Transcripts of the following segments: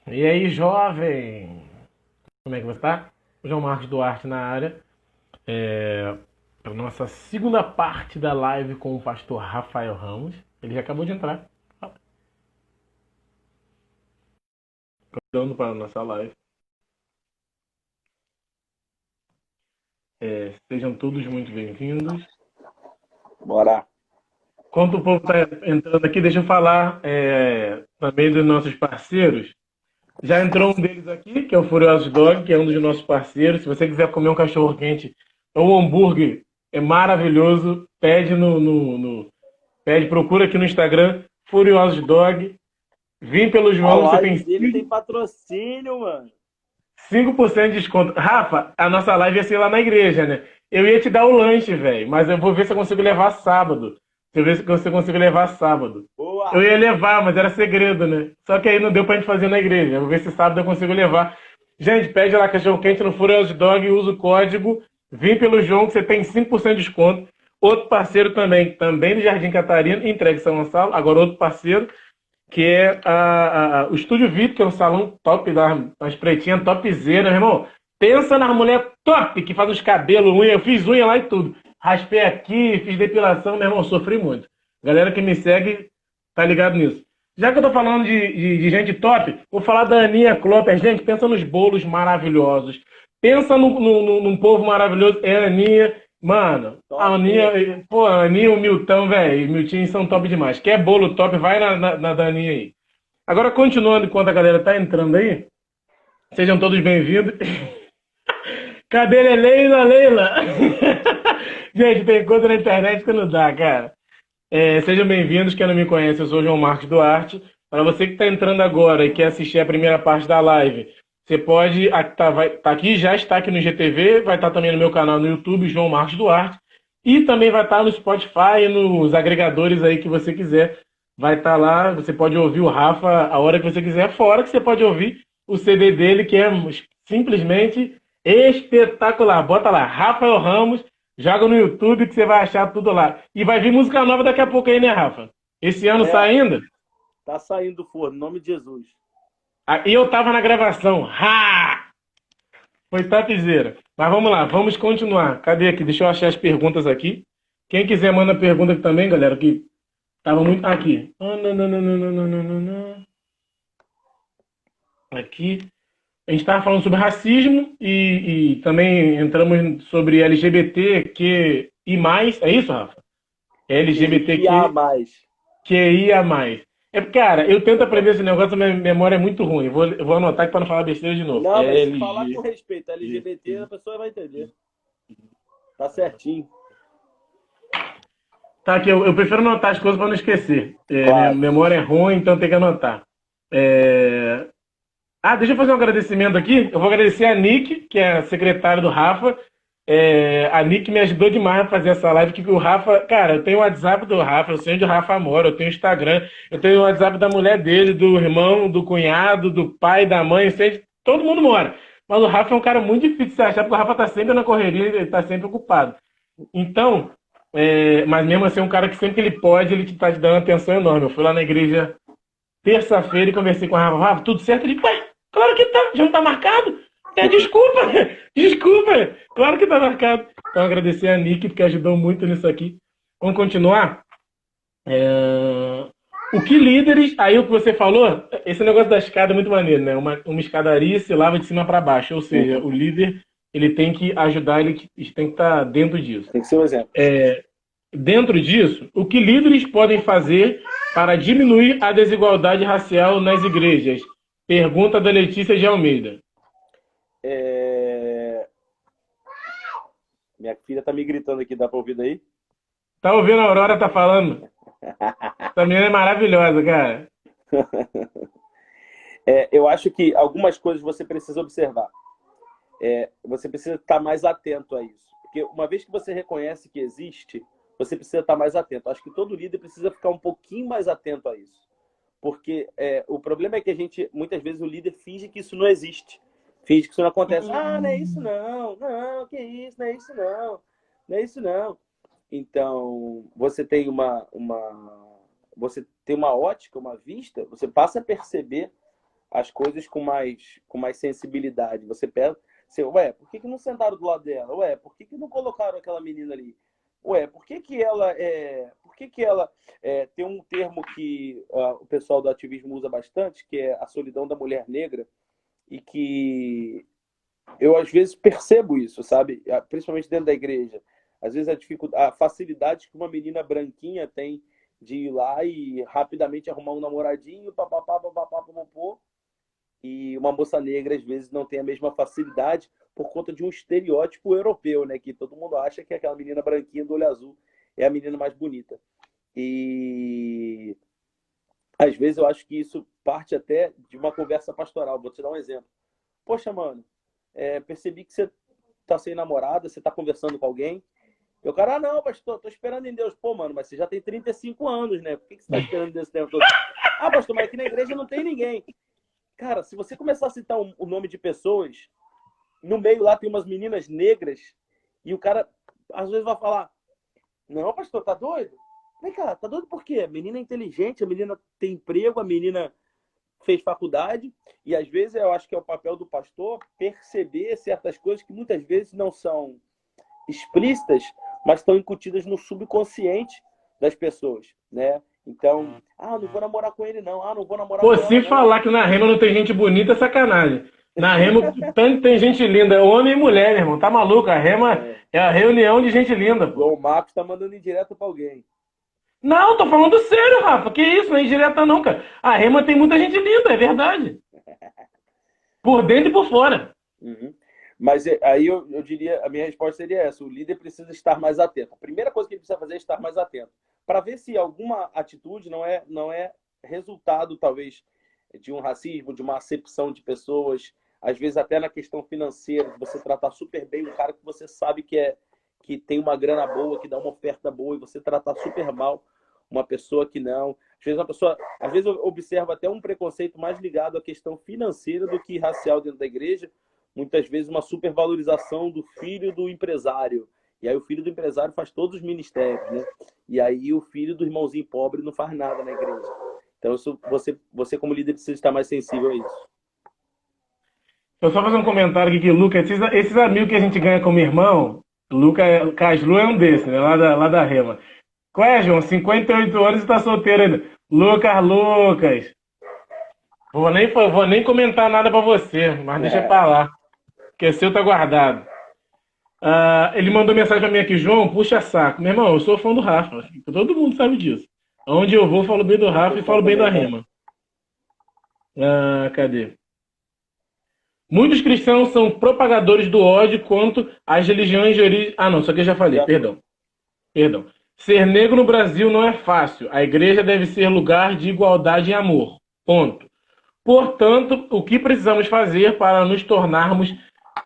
E aí, jovem? Como é que você tá? João Marcos Duarte na área. É a nossa segunda parte da live com o pastor Rafael Ramos. Ele já acabou de entrar. Convidando para a nossa live. Sejam todos muito bem-vindos. Bora. Enquanto o povo está entrando aqui, deixa eu falar também dos nossos parceiros. Já entrou um deles aqui, que é o Furiosos Dog, que é um dos nossos parceiros. Se você quiser comer um cachorro quente ou um hambúrguer, é maravilhoso. Pede, procura aqui no Instagram, Furiosos Dog. Vim pelo A João, você tem live dele tem patrocínio, mano. 5% de desconto. Rafa, a nossa live ia ser lá na igreja, né? Eu ia te dar o lanche, velho, mas eu vou ver se eu consigo levar sábado. Deixa eu ver se eu consigo levar sábado. Eu Boa. ia levar, mas era segredo, né? Só que aí não deu pra gente fazer na igreja. Eu vou ver se sábado eu consigo levar. Gente, pede lá cachorro quente no Furiosos Dog e usa o código Vim pelo João, que você tem 5% de desconto. Outro parceiro também do Jardim Catarina, entregue em São Gonçalo. Agora outro parceiro, que é o Estúdio VIP, que é um salão top das pretinhas, topzera, meu irmão. Pensa nas mulheres top, que faz os cabelos, unha, eu fiz unha lá e tudo. Raspei aqui, fiz depilação, meu irmão, sofri muito. Galera que me segue tá ligado nisso. Já que eu tô falando de gente top, vou falar da Aninha Klopper. Gente, pensa nos bolos maravilhosos. Pensa num povo maravilhoso. É a Aninha. Mano, a Top. Aninha, pô, a Aninha e o Milton, velho, Miltinho são top demais. Quer bolo top, vai na da Aninha aí. Agora, continuando enquanto a galera tá entrando aí, sejam todos bem-vindos. Cadê Leila, Leila? Gente, tem coisa na internet que não dá, cara. Sejam bem-vindos, quem não me conhece, eu sou o João Marcos Duarte. Para você que está entrando agora e quer assistir a primeira parte da live, você pode, tá aqui, já está aqui no GTV, vai estar também no meu canal no YouTube, João Marcos Duarte, e também vai estar no Spotify, nos agregadores aí que você quiser. Vai estar lá, você pode ouvir o Rafa a hora que você quiser, fora que você pode ouvir o CD dele, que é simplesmente espetacular. Bota lá, Rafael Ramos, joga no YouTube que você vai achar tudo lá. E vai vir música nova daqui a pouco aí, né, Rafa? Esse ano É, sai ainda? tá saindo do forno, em nome de Jesus. E eu tava na gravação. Ha! Foi topzera. Mas vamos lá, vamos continuar. Cadê aqui? Deixa eu achar as perguntas aqui. Quem quiser manda pergunta aqui também, galera, que tava muito. Aqui. Aqui. A gente estava falando sobre racismo e também entramos sobre LGBT, que e mais. É isso, Rafa? Queria LGBTQ mais. QIA+. Cara, eu tento aprender esse negócio, minha memória é muito ruim. Eu vou anotar aqui para não falar besteira de novo. Não, mas se falar com LG. respeito a LGBT, a pessoa vai entender. Tá certinho. Tá aqui, eu prefiro anotar as coisas para não esquecer. Minha Claro. memória é ruim, então tem que anotar. É... Deixa eu fazer um agradecimento aqui. Eu vou agradecer a Nick, que é a secretária do Rafa. A Nick me ajudou demais a fazer essa live, que o Rafa, cara, eu tenho o WhatsApp do Rafa, eu sei onde o Rafa mora, eu tenho o Instagram, eu tenho o WhatsApp da mulher dele, do irmão, do cunhado, do pai, da mãe, eu sei onde todo mundo mora. Mas o Rafa é um cara muito difícil de se achar, porque o Rafa tá sempre na correria, ele tá sempre ocupado. Então, mas mesmo assim, é um cara que sempre que ele pode, ele tá te dando atenção enorme. Eu fui lá na igreja terça-feira e conversei com o Rafa. Rafa, tudo certo? Ele, ué, claro que tá, já não tá marcado. Desculpa, desculpa, claro que tá marcado. Então, agradecer a Nick, porque ajudou muito nisso aqui. Vamos continuar? O que líderes, aí o que você falou, esse negócio da escada é muito maneiro, né? Uma escadaria se lava de cima para baixo, ou seja, Uhum. o líder ele tem que ajudar, ele tem que estar dentro disso. Tem que ser um exemplo. Dentro disso, o que líderes podem fazer para diminuir a desigualdade racial nas igrejas? Pergunta da Letícia de Almeida. É, minha filha tá me gritando aqui, dá pra ouvir daí? Tá ouvindo a Aurora tá falando? Essa menina é maravilhosa, cara. Eu acho que algumas coisas você precisa observar. Você precisa estar mais atento a isso. Porque uma vez que você reconhece que existe, você precisa estar mais atento. Acho que todo líder precisa ficar um pouquinho mais atento a isso. Porque o problema é que a gente, muitas vezes, o líder finge que isso não existe. Finge que isso não acontece. Ah, não é isso não. Não, que isso, não é isso não. Não é isso não. Então, você tem você tem uma ótica, uma vista, você passa a perceber as coisas com mais sensibilidade. Você pensa, assim, ué, por que não sentaram do lado dela? Ué, por que não colocaram aquela menina ali? Ué, por que ela tem um termo que o pessoal do ativismo usa bastante, que é a solidão da mulher negra, e que eu às vezes percebo isso, sabe? Principalmente dentro da igreja. Às vezes a facilidade que uma menina branquinha tem de ir lá e rapidamente arrumar um namoradinho, papapá, papapá, papapá, e uma moça negra às vezes não tem a mesma facilidade por conta de um estereótipo europeu, né? Que todo mundo acha que aquela menina branquinha do olho azul é a menina mais bonita. E às vezes eu acho que isso parte até de uma conversa pastoral. Vou te dar um exemplo. Poxa, mano, percebi que você tá sem namorada, você tá conversando com alguém. E o cara, não, pastor, tô esperando em Deus. Pô, mano, mas você já tem 35 anos, né? Por que você tá esperando Deus esse tempo todo? Ah, pastor, mas aqui na igreja não tem ninguém. Cara, se você começar a citar o nome de pessoas, no meio lá tem umas meninas negras, e o cara às vezes vai falar, não, pastor, tá doido? Vem cá, tá doido por quê? A menina é inteligente, a menina tem emprego, a menina fez faculdade, e às vezes eu acho que é o papel do pastor perceber certas coisas que muitas vezes não são explícitas, mas estão incutidas no subconsciente das pessoas, né? Então, não vou namorar com ele não, não vou namorar Pô, com ela se não. falar que na Rema não tem gente bonita, é sacanagem. Na Rema tem gente linda, homem e mulher, meu irmão. Tá maluco? A Rema é a reunião de gente linda, pô. João Marcos tá mandando indireto para alguém. Não, tô falando sério, Rafa. Que isso? Não é indireta não, cara. A Rema tem muita gente linda, é verdade. Por dentro e por fora. Uhum. Mas aí eu diria, a minha resposta seria essa: o líder precisa estar mais atento. A primeira coisa que ele precisa fazer é estar mais atento, para ver se alguma atitude não é resultado, talvez, de um racismo, de uma acepção de pessoas, às vezes até na questão financeira, de você tratar super bem um cara que você sabe que tem uma grana boa, que dá uma oferta boa, e você tratar super mal uma pessoa que não. Às vezes eu observo até um preconceito mais ligado à questão financeira do que racial dentro da igreja. Muitas vezes uma supervalorização do filho do empresário. E aí o filho do empresário faz todos os ministérios, né? E aí o filho do irmãozinho pobre não faz nada na igreja. Então você como líder precisa estar mais sensível a isso. Eu só fazer um comentário aqui que o Lucas, esses amigos que a gente ganha como irmão, o Caslu é um desses, né? Lá da Rema. Qual é, João? 58 anos e tá solteiro ainda. Lucas. Vou nem comentar nada pra você, mas deixa pra lá. Porque seu tá guardado. Ele mandou mensagem pra mim aqui, João, puxa saco. Meu irmão, eu sou fã do Rafa. Todo mundo sabe disso. Onde eu vou, falo bem do Rafa e falo bem da Rema. Cadê? Muitos cristãos são propagadores do ódio quanto às religiões de origem. Não, isso aqui eu já falei, perdão. Ser negro no Brasil não é fácil. A igreja deve ser lugar de igualdade e amor. Ponto. Portanto, o que precisamos fazer para nos tornarmos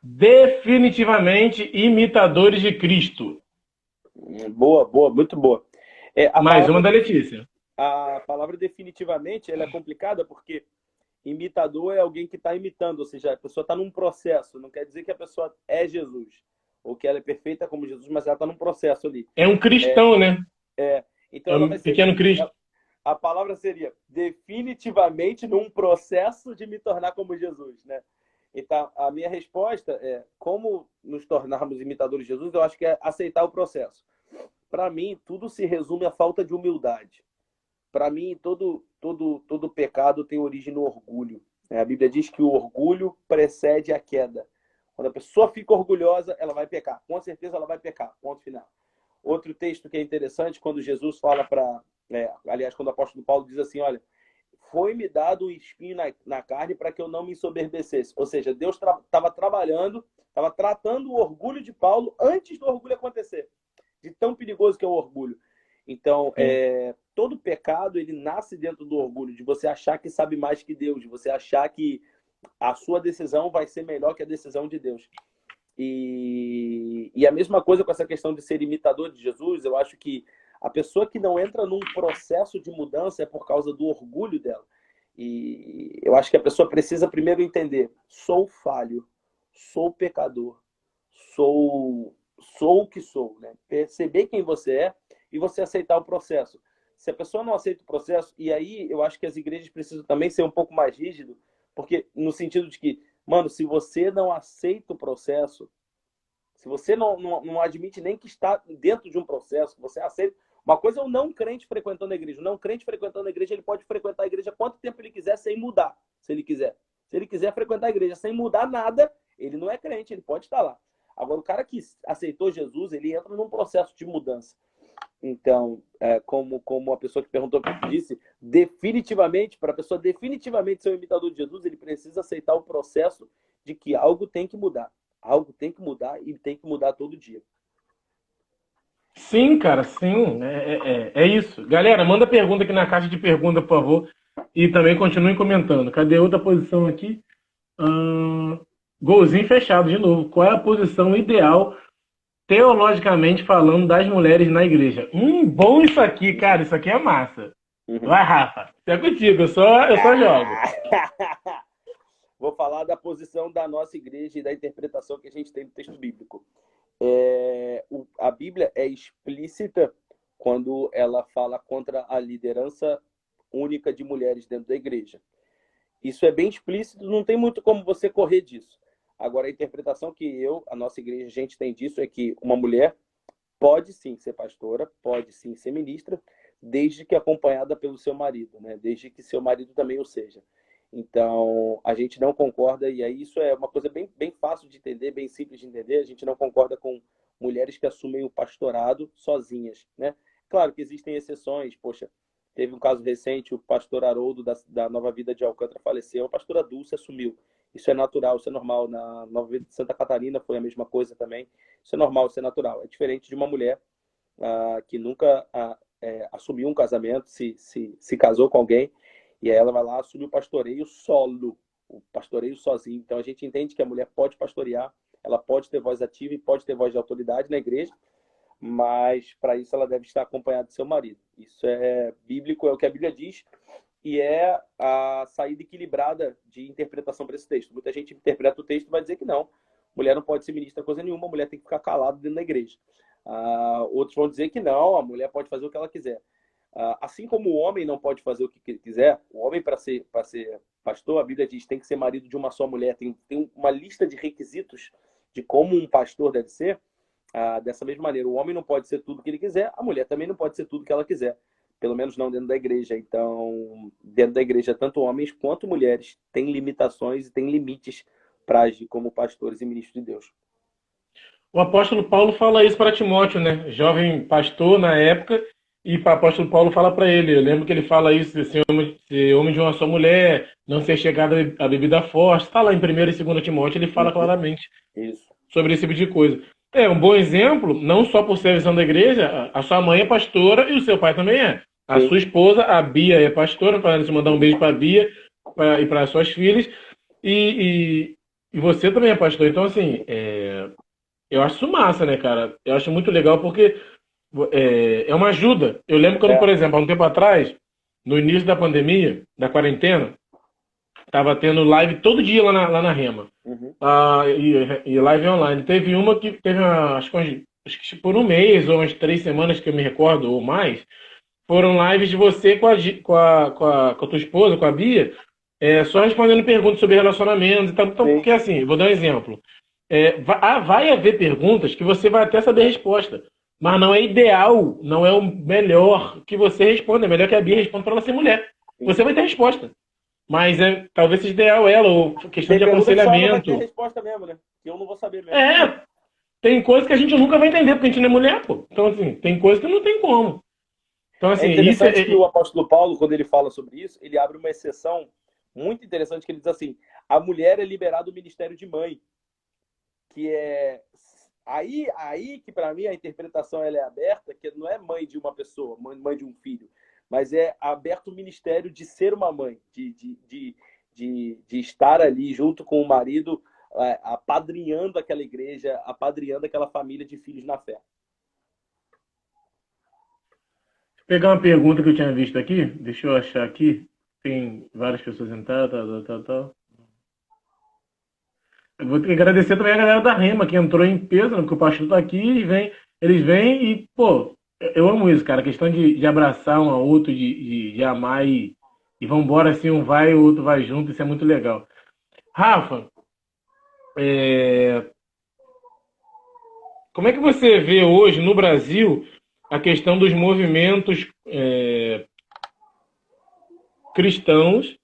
definitivamente imitadores de Cristo? Boa, muito boa. Mais uma da Letícia. A palavra definitivamente ela é complicada porque imitador é alguém que está imitando, ou seja, a pessoa está num processo. Não quer dizer que a pessoa é Jesus ou que ela é perfeita como Jesus, mas ela está num processo ali. É um cristão, né? Então é um pequeno Cristo. A palavra seria definitivamente num processo de me tornar como Jesus, né? Então, a minha resposta é como nos tornarmos imitadores de Jesus, eu acho que é aceitar o processo. Para mim, tudo se resume à falta de humildade. Para mim, todo pecado tem origem no orgulho. A Bíblia diz que o orgulho precede a queda. Quando a pessoa fica orgulhosa, ela vai pecar. Com certeza ela vai pecar. Ponto final. Outro texto que é interessante, quando Jesus fala para... aliás, quando o apóstolo Paulo diz assim, olha, foi-me dado um espinho na carne para que eu não me ensoberbecesse. Ou seja, Deus estava trabalhando, estava tratando o orgulho de Paulo antes do orgulho acontecer. De tão perigoso que é o orgulho. Então, todo pecado, ele nasce dentro do orgulho, de você achar que sabe mais que Deus, de você achar que a sua decisão vai ser melhor que a decisão de Deus. E a mesma coisa com essa questão de ser imitador de Jesus, eu acho que a pessoa que não entra num processo de mudança é por causa do orgulho dela. E eu acho que a pessoa precisa primeiro entender, sou falho, sou pecador, sou o que sou, né? Perceber quem você é e você aceitar o processo. Se a pessoa não aceita o processo, e aí eu acho que as igrejas precisam também ser um pouco mais rígidas Porque no sentido de que, mano, se você não aceita o processo, se você não admite nem que está dentro de um processo, você aceita. Uma coisa é o não crente frequentando a igreja. O não crente frequentando a igreja, ele pode frequentar a igreja quanto tempo ele quiser sem mudar, se ele quiser. Se ele quiser frequentar a igreja sem mudar nada, ele não é crente, ele pode estar lá. Agora, o cara que aceitou Jesus, ele entra num processo de mudança. Então, como a pessoa que perguntou disse, definitivamente, para a pessoa definitivamente ser um imitador de Jesus, ele precisa aceitar o processo de que algo tem que mudar. Algo tem que mudar e tem que mudar todo dia. Sim, cara, sim. É isso. Galera, manda pergunta aqui na caixa de pergunta, por favor. E também continuem comentando. Cadê outra posição aqui? Golzinho fechado de novo. Qual é a posição ideal, teologicamente falando, das mulheres na igreja? Bom isso aqui, cara. Isso aqui é massa. Vai, Rafa. Isso é contigo. Eu só jogo. Vou falar da posição da nossa igreja e da interpretação que a gente tem do texto bíblico. A Bíblia é explícita quando ela fala contra a liderança única de mulheres dentro da igreja. Isso é bem explícito, não tem muito como você correr disso. Agora, a interpretação que a nossa igreja, a gente tem disso é que uma mulher pode sim ser pastora, pode sim ser ministra, desde que acompanhada pelo seu marido, né? Desde que seu marido também o seja. Então, a gente não concorda, e aí isso é uma coisa bem, bem fácil de entender, bem simples de entender, a gente não concorda com mulheres que assumem o pastorado sozinhas, né? Claro que existem exceções, poxa, teve um caso recente, o pastor Haroldo da Nova Vida de Alcântara faleceu, a pastora Dulce assumiu. Isso é natural, isso é normal. Na Nova Vida de Santa Catarina foi a mesma coisa também. Isso é normal, isso é natural. É diferente de uma mulher que nunca assumiu um casamento, se casou com alguém, e aí ela vai lá assumir o pastoreio solo, o pastoreio sozinho. Então a gente entende que a mulher pode pastorear, ela pode ter voz ativa e pode ter voz de autoridade na igreja, mas para isso ela deve estar acompanhada do seu marido. Isso é bíblico, é o que a Bíblia diz, e é a saída equilibrada de interpretação para esse texto. Muita gente interpreta o texto e vai dizer que não, mulher não pode ser ministra coisa nenhuma, a mulher tem que ficar calada dentro da igreja. Outros vão dizer que não, a mulher pode fazer o que ela quiser. Assim como o homem não pode fazer o que quiser, o homem, para ser pastor, a Bíblia diz, tem que ser marido de uma só mulher. Tem uma lista de requisitos de como um pastor deve ser. Dessa mesma maneira, o homem não pode ser tudo que ele quiser, a mulher também não pode ser tudo que ela quiser. Pelo menos não dentro da igreja. Então, dentro da igreja, tanto homens quanto mulheres têm limitações e têm limites para agir como pastores e ministros de Deus. O apóstolo Paulo fala isso para Timóteo, né? Jovem pastor na época, e o apóstolo Paulo fala para ele. Eu lembro que ele fala isso: ser homem de uma só mulher, não ser chegado a bebida forte. Está lá em 1º e 2 Timóteo, ele fala claramente sobre esse tipo de coisa. É um bom exemplo, não só por ser a visão da igreja, a sua mãe é pastora e o seu pai também é. A sua esposa, a Bia, é pastora, para mandar um beijo para a Bia e para as suas filhas. E você também é pastor. Então, assim, eu acho isso massa, né, cara? Eu acho muito legal porque é uma ajuda. Eu lembro quando, por exemplo, há um tempo atrás, no início da pandemia, da quarentena, tava tendo live todo dia lá na Rema. E live online. Teve uma que teve, acho que por um mês ou umas 3 semanas que eu me recordo, ou mais, foram lives de você com a tua esposa, com a Bia, só respondendo perguntas sobre relacionamentos e tal. Então, porque assim, vou dar um exemplo. Vai haver perguntas que você vai até saber a resposta, mas não é ideal, não é o melhor que você responda. É melhor que a Bia responda para ela ser mulher. Você vai ter resposta. Mas talvez seja ideal ela, ou questão de aconselhamento. Vai ter resposta mesmo, né? Que eu não vou saber mesmo. Tem coisas que a gente nunca vai entender, porque a gente não é mulher, pô. Então, assim, tem coisas que não tem como. Então, assim, interessante que o apóstolo Paulo, quando ele fala sobre isso, ele abre uma exceção muito interessante, que ele diz assim: a mulher é liberada do ministério de mãe. Que é... Aí que, para mim, a interpretação ela é aberta, que não é mãe de uma pessoa, mãe de um filho, mas é aberto o ministério de ser uma mãe, de estar ali junto com o marido, apadrinhando aquela igreja, apadrinhando aquela família de filhos na fé. Vou pegar uma pergunta que eu tinha visto aqui, deixa eu achar aqui. Tem várias pessoas entradas, tal. Eu vou ter que agradecer também a galera da Rema, que entrou em peso, né, porque o pastor tá aqui, eles vêm e, pô, eu amo isso, cara, a questão de abraçar um ao outro, de amar e E vamos embora, assim, um vai, o outro vai junto, isso é muito legal. Rafa, é, como é que você vê hoje no Brasil a questão dos movimentos cristãos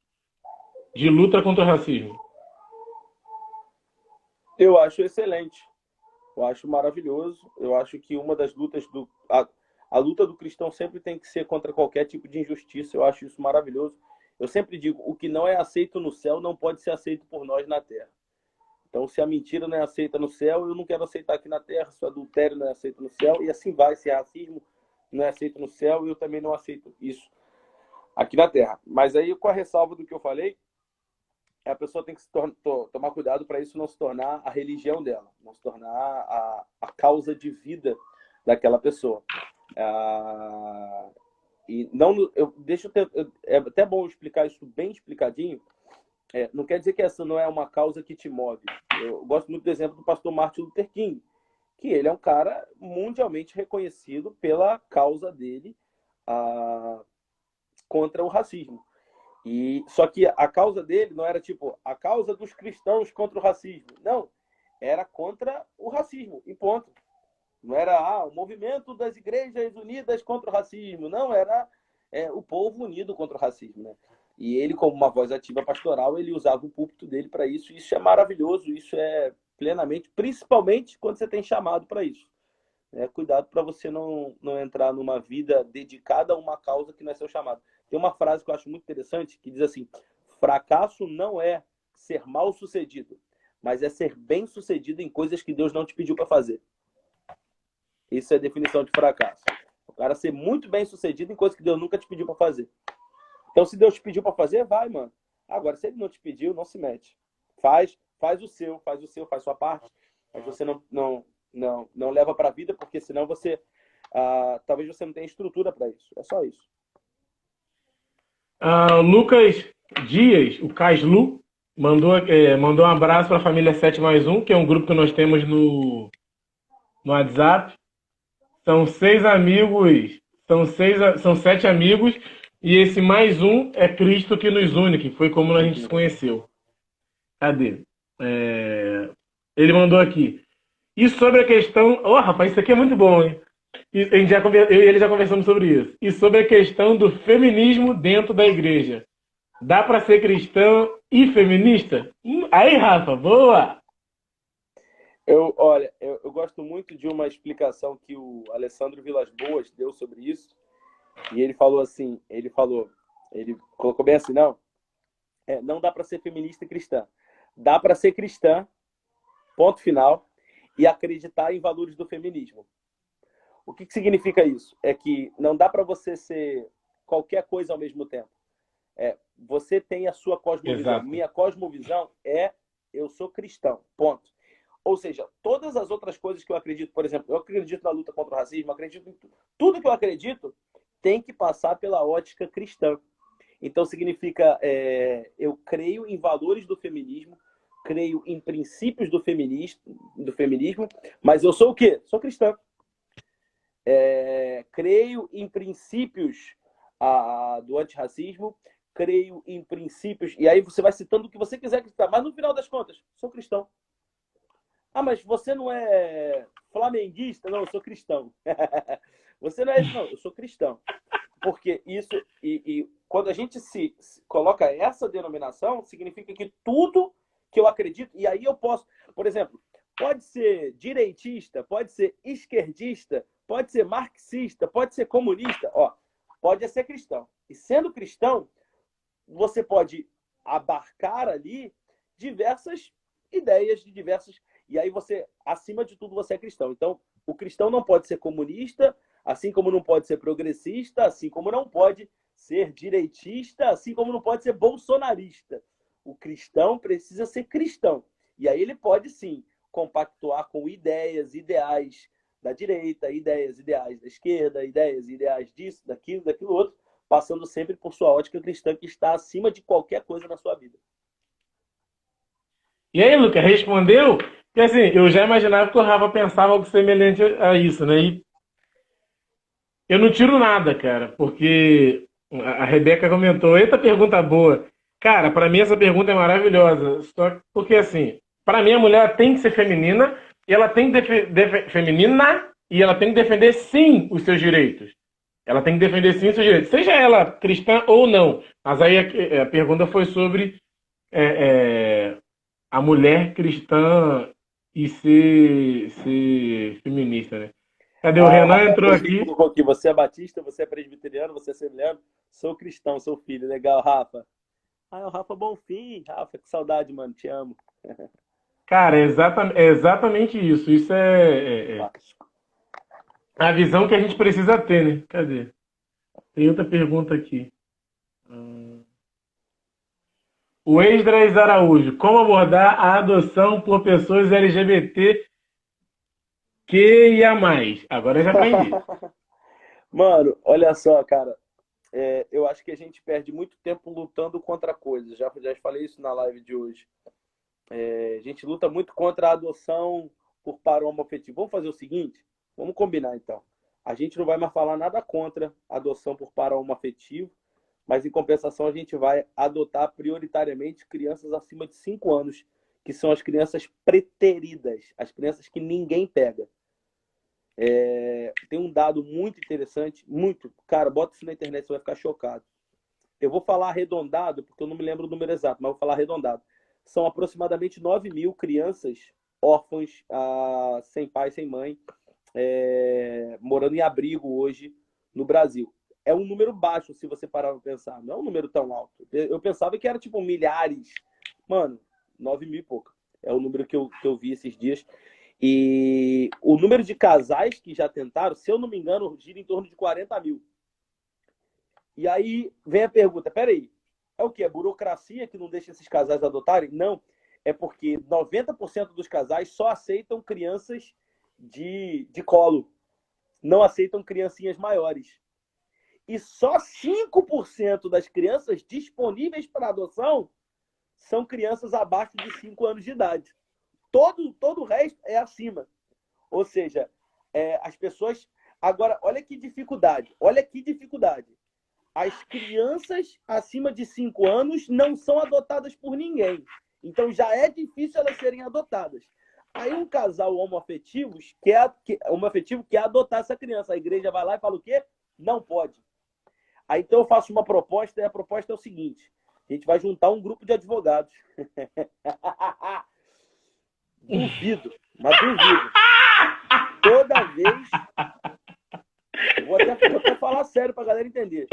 de luta contra o racismo? Eu acho excelente. Eu acho maravilhoso. Eu acho que uma das lutas a luta do cristão sempre tem que ser contra qualquer tipo de injustiça. Eu acho isso maravilhoso. Eu sempre digo, o que não é aceito no céu não pode ser aceito por nós na terra. Então, se a mentira não é aceita no céu, eu não quero aceitar aqui na terra. Se o adultério não é aceito no céu, e assim vai. Se o racismo não é aceito no céu, eu também não aceito isso aqui na terra. Mas aí, com a ressalva do que eu falei, a pessoa tem que tomar cuidado para isso não se tornar a religião dela, não se tornar a causa de vida daquela pessoa. E não, é até bom explicar isso bem explicadinho. Não quer dizer que essa não é uma causa que te move. Eu gosto muito do exemplo do pastor Martin Luther King, que ele é um cara mundialmente reconhecido pela causa dele contra o racismo. Só que a causa dele não era tipo a causa dos cristãos contra o racismo. Não, era contra o racismo, e ponto. Não era o movimento das igrejas unidas contra o racismo. Não, era o povo unido contra o racismo. Né? E ele, como uma voz ativa pastoral, ele usava o púlpito dele para isso. Isso é maravilhoso, isso é plenamente, principalmente quando você tem chamado para isso. Cuidado para você não entrar numa vida dedicada a uma causa que não é seu chamado. Tem uma frase que eu acho muito interessante que diz assim: fracasso não é ser mal sucedido, mas é ser bem sucedido em coisas que Deus não te pediu para fazer. Isso é a definição de fracasso. O cara ser muito bem sucedido em coisas que Deus nunca te pediu para fazer. Então, se Deus te pediu para fazer, vai, mano. Agora, se ele não te pediu, não se mete. Faz o seu, faz sua parte, mas você não leva para a vida, porque senão você talvez você não tenha estrutura para isso. É só isso. Lucas Dias, o Caslu, mandou um abraço para a família 7+1, que é um grupo que nós temos no WhatsApp. São 6 amigos, são 7 amigos, e esse mais um é Cristo que nos une, que foi como a gente se conheceu. Cadê? Ele mandou aqui. E sobre a questão. Oh, rapaz, isso aqui é muito bom, hein? Eu e ele já conversamos sobre isso. E sobre a questão do feminismo dentro da igreja. Dá para ser cristão e feminista? Aí, Rafa, boa! Olha, eu gosto muito de uma explicação que o Alessandro Vilas Boas deu sobre isso. E ele falou assim, ele colocou bem assim, não dá para ser feminista e cristã. Dá para ser cristã, ponto final, e acreditar em valores do feminismo. O que significa isso? É que não dá para você ser qualquer coisa ao mesmo tempo. Você tem a sua cosmovisão. Exato. Minha cosmovisão eu sou cristão, ponto. Ou seja, todas as outras coisas que eu acredito, por exemplo, eu acredito na luta contra o racismo, acredito em tudo que eu acredito tem que passar pela ótica cristã. Então significa, eu creio em valores do feminismo, creio em princípios do feminismo, mas eu sou o quê? Sou cristã. Creio em princípios do antirracismo, creio em princípios, e aí você vai citando o que você quiser acreditar, mas no final das contas, sou cristão. Mas você não é flamenguista? Não, eu sou cristão. Você não é isso, não, eu sou cristão. Porque isso, e quando a gente se coloca essa denominação, significa que tudo que eu acredito, e aí eu posso, por exemplo, pode ser direitista, pode ser esquerdista, pode ser marxista, pode ser comunista, pode ser cristão. E sendo cristão, você pode abarcar ali diversas ideias, e aí você, acima de tudo, você é cristão. Então, o cristão não pode ser comunista, assim como não pode ser progressista, assim como não pode ser direitista, assim como não pode ser bolsonarista. O cristão precisa ser cristão. E aí ele pode, sim, compactuar com ideais da direita, ideais da esquerda, ideais disso, daquilo outro, passando sempre por sua ótica cristã, que está acima de qualquer coisa na sua vida. E aí, Lucas, respondeu? Porque assim, eu já imaginava que o Rafa pensava algo semelhante a isso, né? E eu não tiro nada, cara, porque A Rebeca comentou, eita pergunta boa. Cara, para mim essa pergunta é maravilhosa. Só porque assim, para mim a mulher tem que ser feminina e ela tem que feminina e ela tem que defender sim os seus direitos. Ela tem que defender sim os seus direitos, seja ela cristã ou não. Mas aí a pergunta foi sobre é, é, a mulher cristã e ser feminista, né? Cadê o Ah, o Renan? Rafael Entrou Agostinho aqui. colocou aqui, você é batista, você é presbiteriano, você é assembleano, sou cristão, sou filho. Legal, Rafa. Ah, é o Rafa Bonfim. Rafa, que saudade, mano, te amo. Cara, é exatamente isso. Isso é Simpático. a visão que a gente precisa ter, né? Cadê? Tem outra pergunta aqui. O Esdras Araújo. Como abordar a adoção por pessoas LGBT que e a mais? Agora eu já aprendi. Mano, olha só, cara. Eu acho que a gente perde muito tempo lutando contra coisas. Já falei isso na live de hoje. A gente luta muito contra a adoção por par homoafetivo. Vamos fazer o seguinte? Vamos combinar, então. A gente não vai mais falar nada contra a adoção por par homoafetivo, mas em compensação a gente vai adotar prioritariamente crianças acima de 5 anos, que são as crianças preteridas, as crianças que ninguém pega. Tem um dado muito interessante, muito. Cara, bota isso na internet, você vai ficar chocado. Eu vou falar arredondado, porque eu não me lembro o número exato, mas vou falar arredondado. São aproximadamente 9 mil crianças órfãos, sem pai, sem mãe, morando em abrigo hoje no Brasil. É um número baixo, se você parar para pensar. Não é um número tão alto. Eu pensava que era tipo milhares. Mano, 9 mil e pouco. É o número que eu vi esses dias. E o número de casais que já tentaram, se eu não me engano, gira em torno de 40 mil. E aí vem a pergunta, peraí, é o quê? É burocracia que não deixa esses casais adotarem? Não, é porque 90% dos casais só aceitam crianças de colo, não aceitam criancinhas maiores. E só 5% das crianças disponíveis para adoção são crianças abaixo de 5 anos de idade. Todo o resto é acima. Ou seja, as pessoas... Agora, olha que dificuldade. As crianças acima de 5 anos não são adotadas por ninguém. Então já é difícil elas serem adotadas. Aí um casal homoafetivo quer adotar essa criança. A igreja vai lá e fala o quê? Não pode. Aí então eu faço uma proposta, e a proposta é o seguinte: a gente vai juntar um grupo de advogados. Duvido, mas duvido. Toda vez. Vou até falar sério para a galera entender.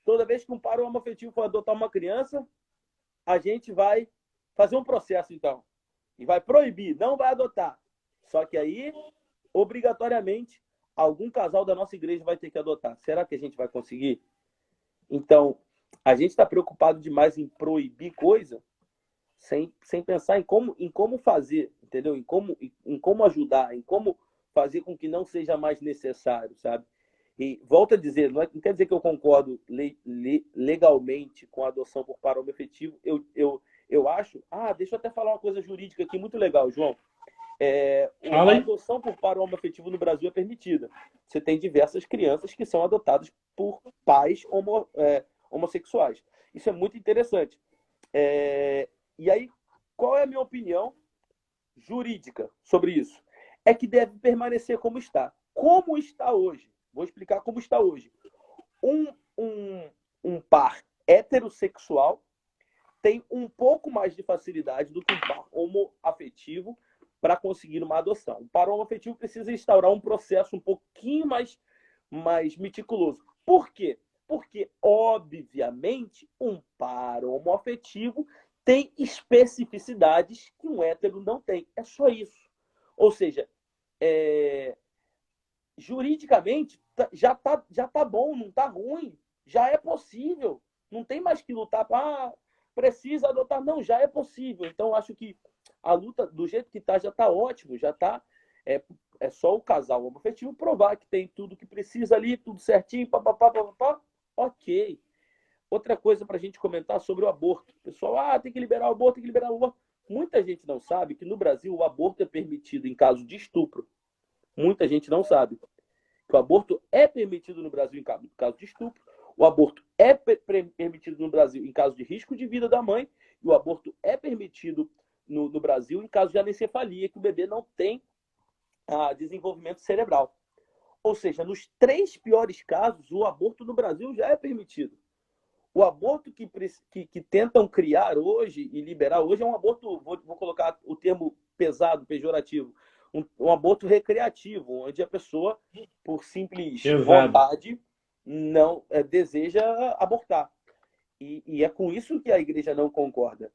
Toda vez que um par homoafetivo for adotar uma criança, a gente vai fazer um processo, então. E vai proibir, não vai adotar. Só que aí, obrigatoriamente, algum casal da nossa igreja vai ter que adotar. Será que a gente vai conseguir? Então, a gente está preocupado demais em proibir coisa sem pensar em como fazer, entendeu? Em como ajudar, em como fazer com que não seja mais necessário, sabe? E volto a dizer, não quer dizer que eu concordo legalmente com a adoção por par homoafetivo. Eu acho... deixa eu até falar uma coisa jurídica aqui muito legal, João. Fala A aí. adoção por par homoafetivo no Brasil é permitida. Você tem diversas crianças que são adotadas por pais homossexuais. Isso é muito interessante. E aí, qual é a minha opinião jurídica sobre isso? É que deve permanecer como está. Como está hoje? Vou explicar como está hoje. Um par heterossexual tem um pouco mais de facilidade do que um par homoafetivo para conseguir uma adoção. O par homoafetivo precisa instaurar um processo um pouquinho mais meticuloso. Por quê? Porque, obviamente, um par homoafetivo tem especificidades que um hétero não tem. É só isso. Ou seja, juridicamente já tá bom, não tá ruim, já é possível, não tem mais que lutar para precisa adotar, não, já é possível. Então acho que a luta do jeito que tá já tá ótimo, já tá é só o casal homoafetivo provar que tem tudo que precisa ali, tudo certinho, papapá, ok. Outra coisa para a gente comentar sobre o aborto. Pessoal, tem que liberar o aborto, tem que liberar o aborto. Muita gente não sabe que no Brasil o aborto é permitido em caso de estupro. Muita gente não sabe que o aborto é permitido no Brasil em caso de estupro. O aborto é permitido no Brasil em caso de risco de vida da mãe, e o aborto é permitido no Brasil em caso de anencefalia, que o bebê não tem desenvolvimento cerebral. Ou seja, nos 3 piores casos, o aborto no Brasil já é permitido. O aborto que tentam criar hoje e liberar hoje é um aborto, vou colocar o termo pesado, pejorativo, um aborto recreativo, onde a pessoa, por simples vontade, não deseja abortar. E é com isso que a igreja não concorda.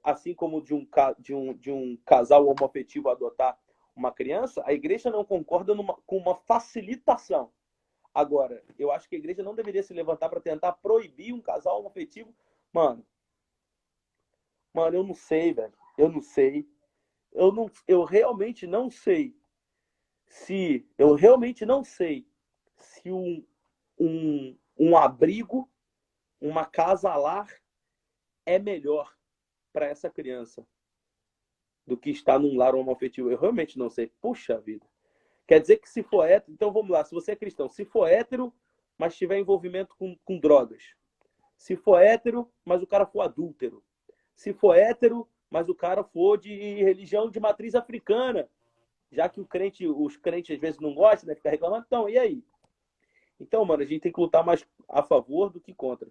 Assim como de um casal homoafetivo adotar uma criança, a igreja não concorda com uma facilitação. Agora, eu acho que a igreja não deveria se levantar para tentar proibir um casal homoafetivo. Mano, eu não sei, velho. Eu não sei. Eu realmente não sei se um abrigo, uma casa-lar é melhor para essa criança do que estar num lar homoafetivo. Eu realmente não sei. Puxa vida. Quer dizer que se for hétero... Então vamos lá, se você é cristão, se for hétero, mas tiver envolvimento com drogas. Se for hétero, mas o cara for adúltero. Se for hétero, mas o cara for de religião de matriz africana. Já que os crentes às vezes não gostam, né? Fica reclamando. Então, e aí? Então, mano, a gente tem que lutar mais a favor do que contra.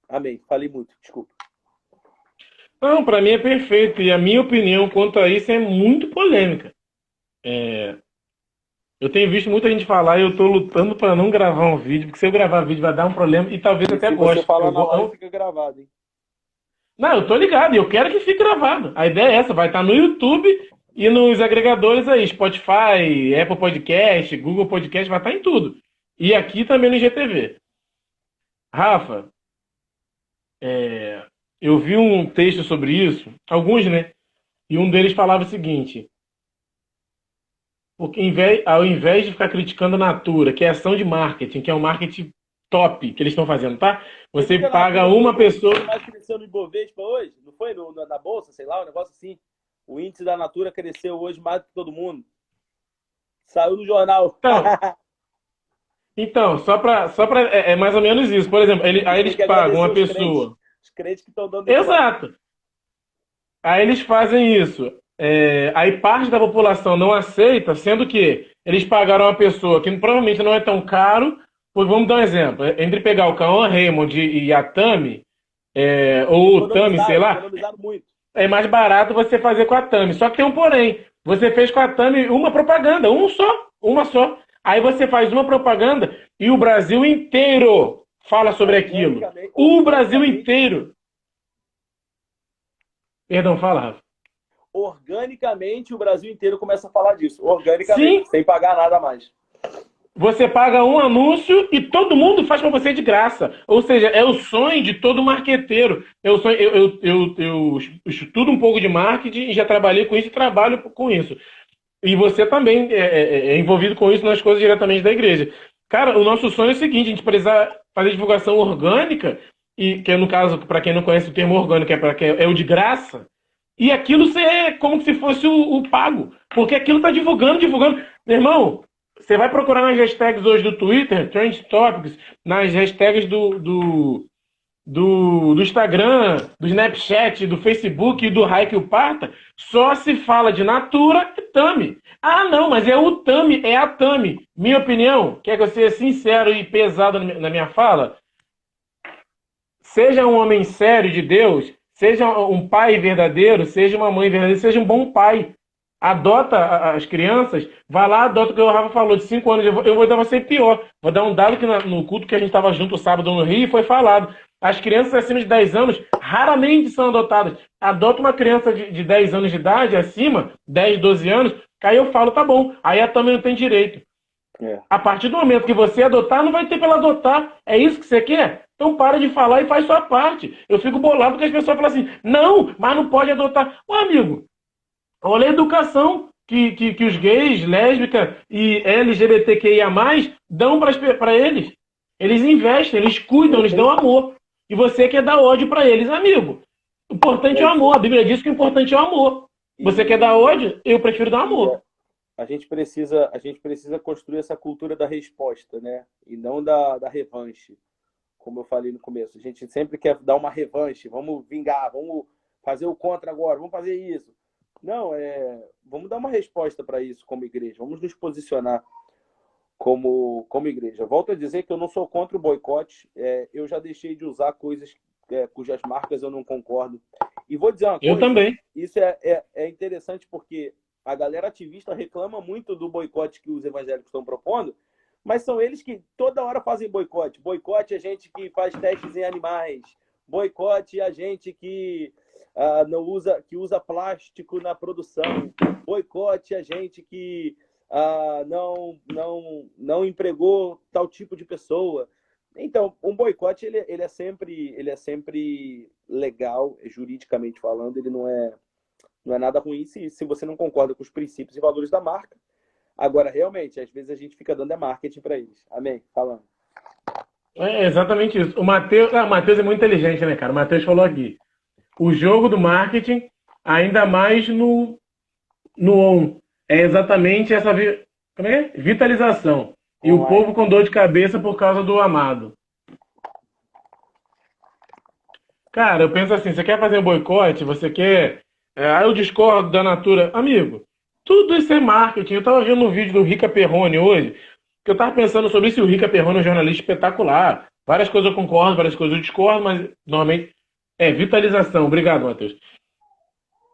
Amém. Falei muito, desculpa. Não, para mim é perfeito. E a minha opinião quanto a isso é muito polêmica. Eu tenho visto muita gente falar e eu tô lutando para não gravar um vídeo, porque se eu gravar vídeo vai dar um problema e talvez até goste. Se você falar na live, fica gravado, hein? Não, eu tô ligado e eu quero que fique gravado. A ideia é essa, vai estar no YouTube e nos agregadores aí, Spotify, Apple Podcast, Google Podcast, vai estar em tudo. E aqui também no IGTV. Rafa, eu vi um texto sobre isso, alguns, né? E um deles falava o seguinte: porque ao invés de ficar criticando a Natura, que é ação de marketing, que é um marketing top que eles estão fazendo, tá? Você paga uma pessoa. Mais cresceu no Ibovespa hoje? Não foi na Bolsa, sei lá, um negócio assim? O índice da Natura cresceu hoje mais do que todo mundo. Saiu no jornal. Então só pra é mais ou menos isso. Por exemplo, aí eles pagam uma pessoa. Os crentes que estão dando. Exato. Aí eles fazem isso. Aí parte da população não aceita, sendo que eles pagaram uma pessoa que provavelmente não é tão caro. Pois vamos dar um exemplo. Entre pegar o Cauã Raymond e a Tami, ou o Tami, sei lá, é mais barato você fazer com a Tami. Só que tem um porém. Você fez com a Tami uma propaganda, uma só. Aí você faz uma propaganda e o Brasil inteiro fala sobre aquilo. O Brasil inteiro. Perdão, fala, Rafa. Organicamente, o Brasil inteiro começa a falar disso. Organicamente, sim, sem pagar nada mais. Você paga um anúncio e todo mundo faz para você de graça. Ou seja, é o sonho de todo marqueteiro. Eu estudo um pouco de marketing e já trabalhei com isso e trabalho com isso. E você também é envolvido com isso nas coisas diretamente da igreja. Cara, o nosso sonho é o seguinte: a gente precisa fazer divulgação orgânica, e que no caso, para quem não conhece o termo orgânico, é o de graça. E aquilo é como se fosse o pago. Porque aquilo está divulgando. Meu irmão, você vai procurar nas hashtags hoje do Twitter, Trend Topics, nas hashtags do Instagram, do Snapchat, do Facebook e do Raik e o Parta, só se fala de Natura e Tami. Ah, não, mas é o Tami, é a Tami. Minha opinião, quer que eu seja sincero e pesado na minha fala? Seja um homem sério de Deus, seja um pai verdadeiro, seja uma mãe verdadeira, seja um bom pai. Adota as crianças, vai lá, adota o que o Rafa falou, de 5 anos. Eu vou dar você pior. Vou dar um dado que no culto que a gente estava junto sábado no Rio foi falado. As crianças acima de 10 anos raramente são adotadas. Adota uma criança de 10 anos de idade, acima, 10, 12 anos, aí eu falo, tá bom, aí a também não tem direito. A partir do momento que você adotar, não vai ter pra ela adotar. É isso que você quer? Então para de falar e faz sua parte. Eu fico bolado porque as pessoas falam assim, não, mas não pode adotar. Ô amigo, olha a educação que os gays, lésbicas e LGBTQIA+, dão para eles. Eles investem, eles cuidam, eles dão amor. E você quer dar ódio para eles, amigo. O importante é o amor. A Bíblia diz que o importante é o amor. Você quer dar ódio? Eu prefiro dar amor. A gente precisa construir essa cultura da resposta, né? E não da revanche. como eu falei no começo. A gente sempre quer dar uma revanche, vamos vingar, vamos fazer o contra agora, vamos fazer isso. Não, vamos dar uma resposta para isso como igreja, vamos nos posicionar como igreja. Volto a dizer que eu não sou contra o boicote, eu já deixei de usar coisas cujas marcas eu não concordo. E vou dizer uma Eu coisa, também. isso é interessante porque a galera ativista reclama muito do boicote que os evangélicos estão propondo, mas são eles que toda hora fazem boicote. Boicote é gente que faz testes em animais. Boicote é a gente que não usa, que usa plástico na produção. Boicote é a gente que não empregou tal tipo de pessoa. Então, um boicote ele é sempre legal, juridicamente falando, ele não é nada ruim se você não concorda com os princípios e valores da marca. Agora, realmente, às vezes a gente fica dando marketing para eles. Amém? Falando. É exatamente isso. O Matheus é muito inteligente, né, cara? O Matheus falou aqui. O jogo do marketing, ainda mais no on, é exatamente essa como é? Vitalização. E o Online. povo com dor de cabeça por causa do amado. Cara, eu penso assim, você quer fazer um boicote, você quer... eu discordo da Natura. Amigo, tudo isso é marketing. Eu tava vendo um vídeo do Rica Perrone hoje, que eu tava pensando sobre isso, e o Rica Perrone é um jornalista espetacular. Várias coisas eu concordo, várias coisas eu discordo, mas normalmente é vitalização. Obrigado, Matheus.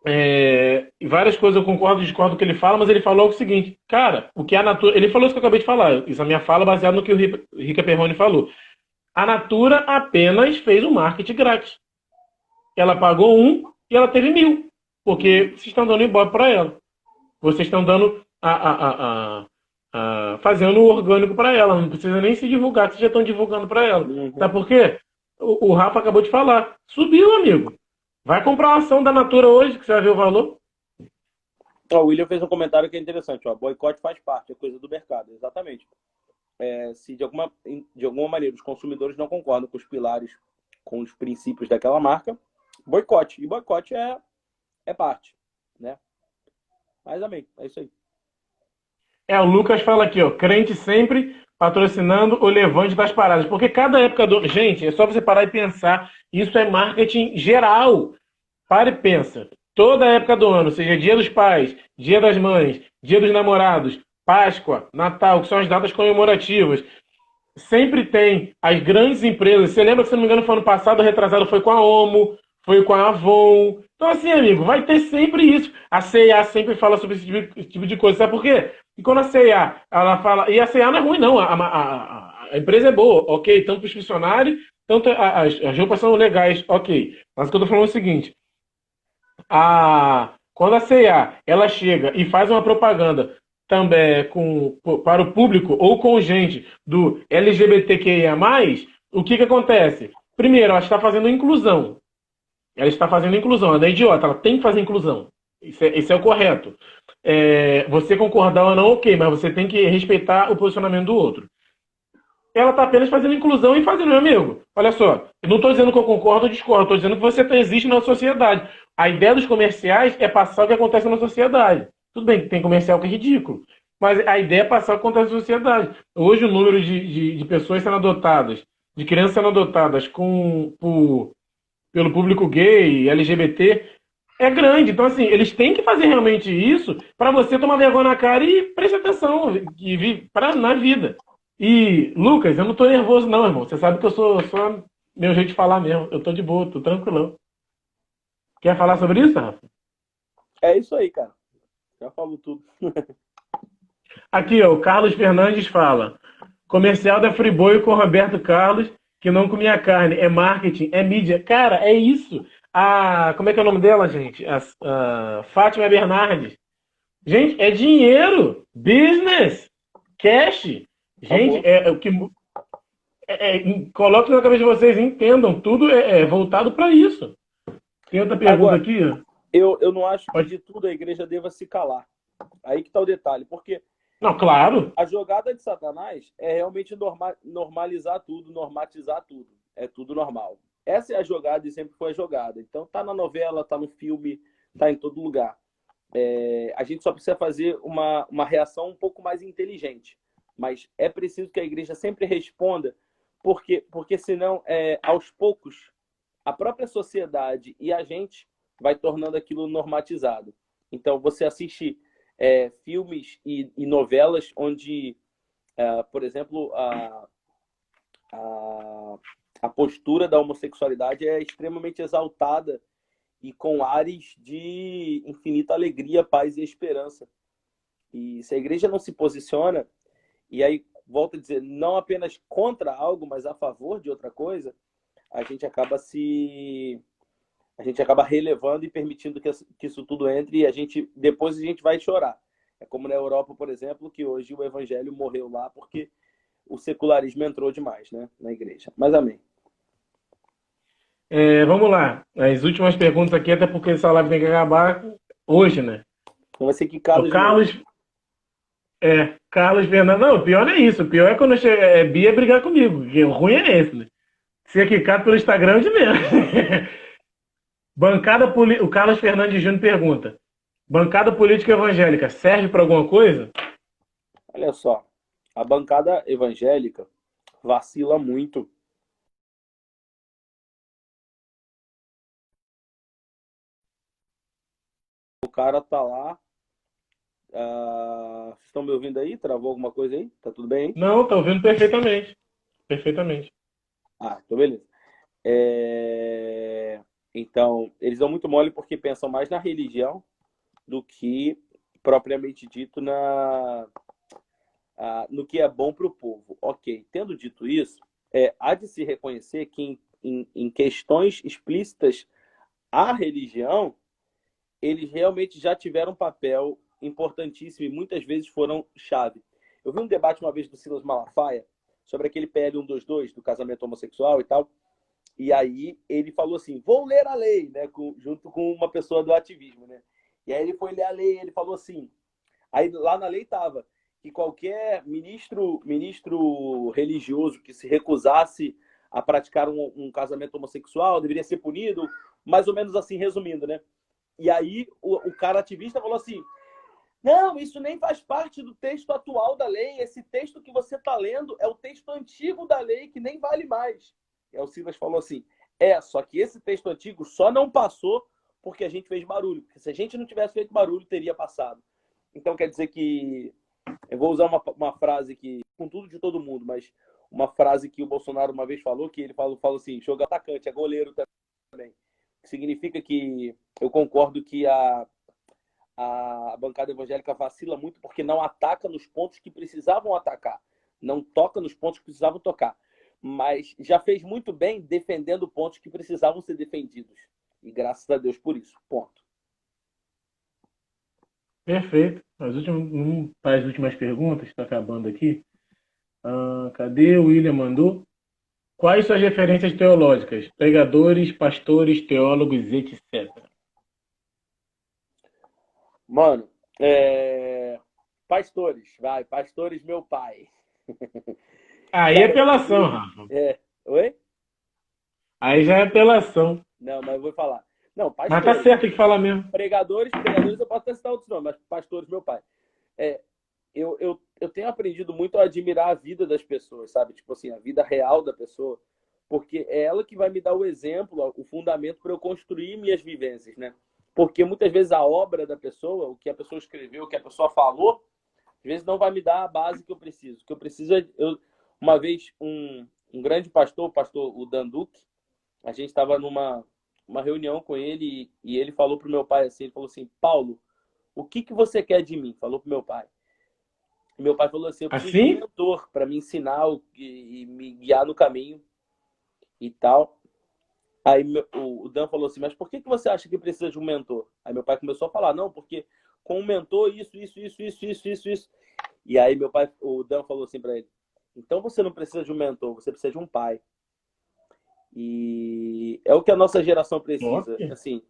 E várias coisas eu concordo e discordo do que ele fala, mas ele falou o seguinte, cara, o que a Natura... Ele falou isso que eu acabei de falar, isso é a minha fala baseada no que o Rica Perrone falou. A Natura apenas fez um marketing grátis. Ela pagou 1 e ela teve 1.000. Porque vocês estão dando ibope para ela. Vocês estão dando fazendo o orgânico para ela. Não precisa nem se divulgar, que vocês já estão divulgando para ela. Uhum. Sabe por quê? O Rafa acabou de falar. Subiu, amigo. Vai comprar uma ação da Natura hoje, que você vai ver o valor. O William fez um comentário que é interessante. Boicote faz parte, é coisa do mercado. Exatamente. Se de alguma maneira os consumidores não concordam com os pilares, com os princípios daquela marca, boicote. E boicote é parte, né? Mas amém, é isso aí. O Lucas fala aqui, ó, crente sempre patrocinando o levante das paradas. Porque cada época do... Gente, é só você parar e pensar. Isso é marketing geral. Para e pensa. Toda época do ano, seja Dia dos Pais, Dia das Mães, Dia dos Namorados, Páscoa, Natal, que são as datas comemorativas, sempre tem as grandes empresas. Você lembra que, se não me engano, foi ano passado, retrasado, foi com a Omo, foi com a Avon. Então, assim, amigo, vai ter sempre isso. A C&A sempre fala sobre esse tipo de coisa. Sabe por quê? E quando a C&A, ela fala... E a C&A não é ruim, não. A empresa é boa, ok? Tanto para os funcionários, tanto as roupas são legais, ok. Mas o que eu tô falando é o seguinte. Quando a C&A ela chega e faz uma propaganda também para o público ou com gente do LGBTQIA+, o que acontece? Primeiro, ela está fazendo inclusão. Ela está fazendo inclusão. Ela não é idiota, ela tem que fazer inclusão. Isso é o correto. Você concordar ou não, ok, mas você tem que respeitar o posicionamento do outro. Ela está apenas fazendo inclusão e fazendo, meu amigo. Olha só, eu não estou dizendo que eu concordo ou discordo, estou dizendo que você existe na sociedade. A ideia dos comerciais é passar o que acontece na sociedade. Tudo bem que tem comercial que é ridículo, mas a ideia é passar o que acontece na sociedade. Hoje o número de pessoas sendo adotadas, de crianças sendo adotadas pelo público gay, LGBT, é grande. Então, assim, eles têm que fazer realmente isso para você tomar vergonha na cara e prestar atenção na vida. E, Lucas, eu não tô nervoso não, irmão. Você sabe que eu sou só meu jeito de falar mesmo. Eu tô de boa, tô tranquilão. Quer falar sobre isso, Rafa? É isso aí, cara. Já falou tudo. Aqui, ó, o Carlos Fernandes fala. Comercial da Friboi com Roberto Carlos, que não comia carne. É marketing, é mídia. Cara, é isso. Como é que é o nome dela, gente? A Fátima Bernardes. Gente, é dinheiro. Business. Cash. Gente, é o que... coloque na cabeça de vocês, entendam. Tudo é voltado para isso. Tem outra pergunta Agora, aqui? eu não acho que de tudo a igreja deva se calar. Aí que está o detalhe. Porque não, claro. a jogada de Satanás é realmente normalizar tudo, normatizar tudo. É tudo normal. Essa é a jogada e sempre foi a jogada. Então tá na novela, tá no filme, tá em todo lugar. A gente só precisa fazer uma reação um pouco mais inteligente. Mas é preciso que a igreja sempre responda Porque senão, aos poucos, a própria sociedade e a gente vai tornando aquilo normatizado. Então, você assiste filmes e novelas onde, por exemplo, a postura da homossexualidade é extremamente exaltada e com ares de infinita alegria, paz e esperança. E se a igreja não se posiciona, e aí, volto a dizer, não apenas contra algo, mas a favor de outra coisa, a gente acaba relevando e permitindo que isso tudo entre e depois a gente vai chorar. É como na Europa, por exemplo, que hoje o evangelho morreu lá porque o secularismo entrou demais, né, na igreja. Mas amém. Vamos lá. As últimas perguntas aqui, até porque essa live tem que acabar hoje, né? Então vai ser O quicado de novo. Carlos, Carlos Fernando. Não, o pior não é isso. O pior é quando Bia brigar comigo. Que o ruim é esse, né? Ser quicado pelo Instagram é de menos. O Carlos Fernandes Júnior pergunta: bancada política evangélica serve para alguma coisa? Olha só, a bancada evangélica vacila muito. O cara tá lá. Vocês estão me ouvindo aí? Travou alguma coisa aí? Tá tudo bem aí? Não, tá ouvindo perfeitamente. Perfeitamente. Então beleza. Então, eles dão muito mole porque pensam mais na religião do que propriamente dito no que é bom para o povo. Ok, tendo dito isso, há de se reconhecer que em questões explícitas à religião, eles realmente já tiveram um papel importantíssimo e muitas vezes foram chave. Eu vi um debate uma vez do Silas Malafaia sobre aquele PL 122 do casamento homossexual e tal, e aí ele falou assim, vou ler a lei, né, junto com uma pessoa do ativismo, né? E aí ele foi ler a lei e ele falou assim, aí lá na lei estava que qualquer ministro religioso que se recusasse a praticar um casamento homossexual deveria ser punido, mais ou menos assim, resumindo, né? E aí o cara ativista falou assim, não, isso nem faz parte do texto atual da lei, esse texto que você está lendo é o texto antigo da lei, que nem vale mais. E aí o Silas falou assim, só que esse texto antigo só não passou porque a gente fez barulho, porque se a gente não tivesse feito barulho, teria passado. Então quer dizer que, eu vou usar uma frase que, com tudo de todo mundo, mas uma frase que o Bolsonaro uma vez falou, que ele falou assim, jogo atacante, é goleiro também. Significa que eu concordo que a bancada evangélica vacila muito porque não ataca nos pontos que precisavam atacar, não toca nos pontos que precisavam tocar, mas já fez muito bem defendendo pontos que precisavam ser defendidos. E graças a Deus por isso. Ponto. Perfeito. As últimas perguntas, está acabando aqui. Cadê? O William mandou. Quais suas referências teológicas? Pregadores, pastores, teólogos, etc. Mano, pastores, vai. Pastores, meu pai. Aí é apelação, Rafa. Oi? Aí já é apelação. Não, mas eu vou falar. Não, Mas tá pastores. certo, tem que falar mesmo. Pregadores, eu posso até citar outros nomes, mas pastores, meu pai. Eu tenho aprendido muito a admirar a vida das pessoas, sabe? Tipo assim, a vida real da pessoa. Porque é ela que vai me dar o exemplo, o fundamento para eu construir minhas vivências, né? Porque muitas vezes a obra da pessoa, o que a pessoa escreveu, o que a pessoa falou, às vezes não vai me dar a base que eu preciso. O que eu preciso é... Uma vez, um grande pastor, o pastor o Dan Duque, a gente estava numa reunião com ele e ele falou pro meu pai assim, ele falou assim, Paulo, o que você quer de mim? Falou pro meu pai. E meu pai falou assim, eu preciso de um Assim? mentor para me ensinar e me guiar no caminho e tal. Aí o Dan falou assim, mas por que você acha que precisa de um mentor? Aí meu pai começou a falar, não, porque com um mentor isso. E aí o Dan falou assim para ele, então você não precisa de um mentor, você precisa de um pai. E é o que a nossa geração precisa. Ótimo. Assim,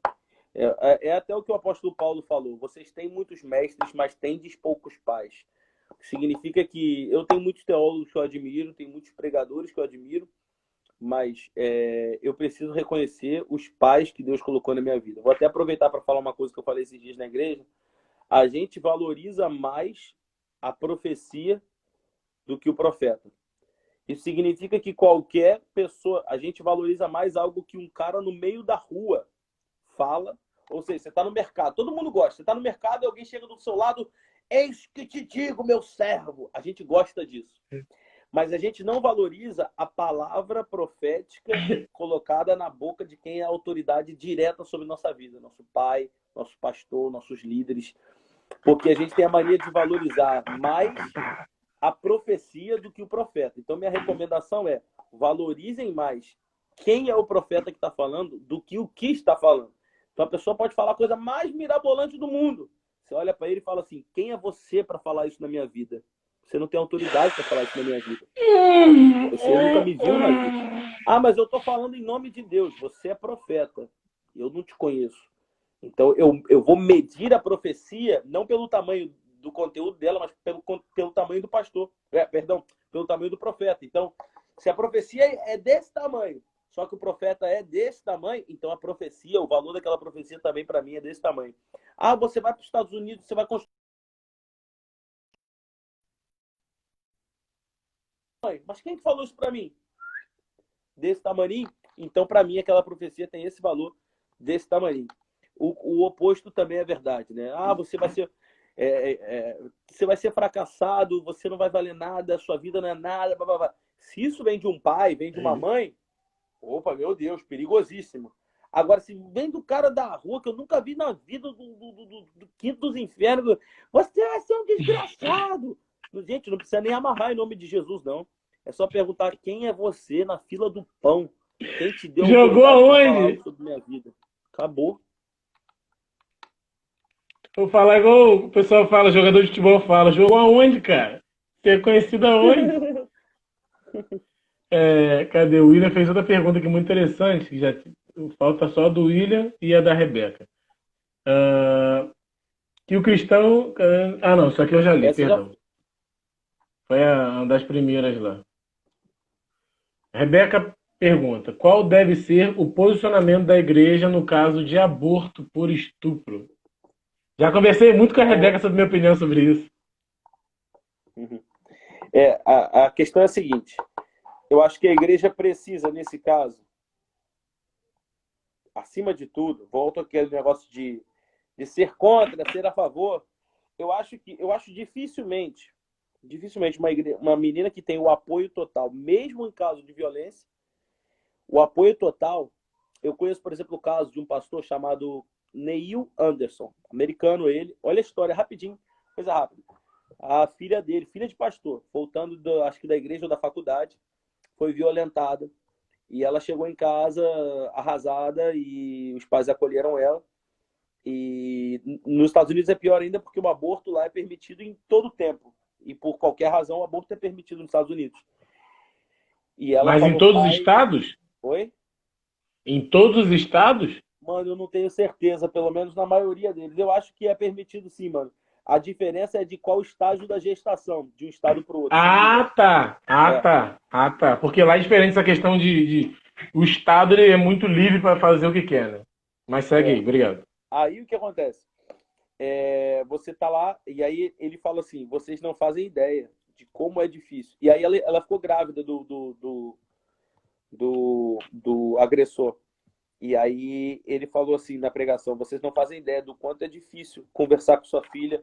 é até o que o apóstolo Paulo falou. Vocês têm muitos mestres, mas tendes poucos pais. Significa que eu tenho muitos teólogos que eu admiro, tenho muitos pregadores que eu admiro, mas eu preciso reconhecer os pais que Deus colocou na minha vida. Vou até aproveitar para falar uma coisa que eu falei esses dias na igreja. A gente valoriza mais a profecia do que o profeta. Isso significa que qualquer pessoa, a gente valoriza mais algo que um cara no meio da rua fala. Ou seja, você está no mercado, todo mundo gosta. Você está no mercado e alguém chega do seu lado, eis que te digo, meu servo. A gente gosta disso. Mas a gente não valoriza a palavra profética colocada na boca de quem é a autoridade direta sobre nossa vida. Nosso pai, nosso pastor, nossos líderes. Porque a gente tem a mania de valorizar mais a profecia do que o profeta. Então, minha recomendação é: valorizem mais quem é o profeta que está falando do que o que está falando. Então, a pessoa pode falar a coisa mais mirabolante do mundo. Você olha para ele e fala assim: quem é você para falar isso na minha vida? Você não tem autoridade para falar isso na minha vida. Você nunca me viu na vida. Ah, mas eu estou falando em nome de Deus. Você é profeta. Eu não te conheço. Então, eu vou medir a profecia não pelo tamanho do conteúdo dela, mas pelo tamanho do pastor. Perdão, pelo tamanho do profeta. Então, se a profecia é desse tamanho, só que o profeta é desse tamanho, então a profecia, o valor daquela profecia também para mim é desse tamanho. Ah, você vai para os Estados Unidos, você vai construir. Mas quem que falou isso para mim? Desse tamanho? Então, para mim, aquela profecia tem esse valor desse tamanho. O oposto também é verdade, né? Ah, você vai ser... você vai ser fracassado, você não vai valer nada, sua vida não é nada, blá, blá, blá. Se isso vem de um pai, vem de uma mãe, opa, meu Deus, perigosíssimo. Agora, se vem do cara da rua, que eu nunca vi na vida do quinto dos infernos, você vai ser um desgraçado. Gente, não precisa nem amarrar em nome de Jesus, não. É só perguntar quem é você na fila do pão. Quem te deu Jogou autoridade para falar aonde? algo sobre minha vida? Acabou. Vou falar igual o pessoal fala, jogador de futebol fala. Jogou aonde, cara? Você é conhecido aonde? Cadê? O William fez outra pergunta aqui muito interessante. Que já falta só a do William e a da Rebeca. Que o cristão. Ah, não, isso aqui eu já li, Essa já perdão. Foi uma das primeiras lá. Rebeca pergunta: qual deve ser o posicionamento da igreja no caso de aborto por estupro? Já conversei muito com a Rebeca sobre minha opinião sobre isso. a questão é a seguinte. Eu acho que a igreja precisa, nesse caso, acima de tudo, volto àquele negócio de ser contra, ser a favor. Eu acho dificilmente uma menina que tem o apoio total, mesmo em caso de violência, o apoio total. Eu conheço, por exemplo, o caso de um pastor chamado Neil Anderson, americano ele. Olha a história rapidinho, coisa rápida. A filha dele, filha de pastor, voltando acho que da igreja ou da faculdade, foi violentada. E ela chegou em casa arrasada e os pais acolheram ela. E nos Estados Unidos é pior ainda porque o aborto lá é permitido em todo tempo. E por qualquer razão o aborto é permitido nos Estados Unidos. E ela Mas em falou, todos os pai... estados? Oi? Em todos os estados? Mano, eu não tenho certeza, pelo menos na maioria deles. Eu acho que é permitido sim, mano. A diferença é de qual estágio da gestação, de um estado para o outro, se não me engano. Ah, tá. Ah, É, tá. Ah, tá. Porque lá é diferente essa questão o Estado ele é muito livre para fazer o que quer, né? Mas segue é. aí, obrigado. Aí o que acontece? Você tá lá, e aí ele fala assim: vocês não fazem ideia de como é difícil. E aí ela ficou grávida do agressor. E aí ele falou assim na pregação: vocês não fazem ideia do quanto é difícil conversar com sua filha.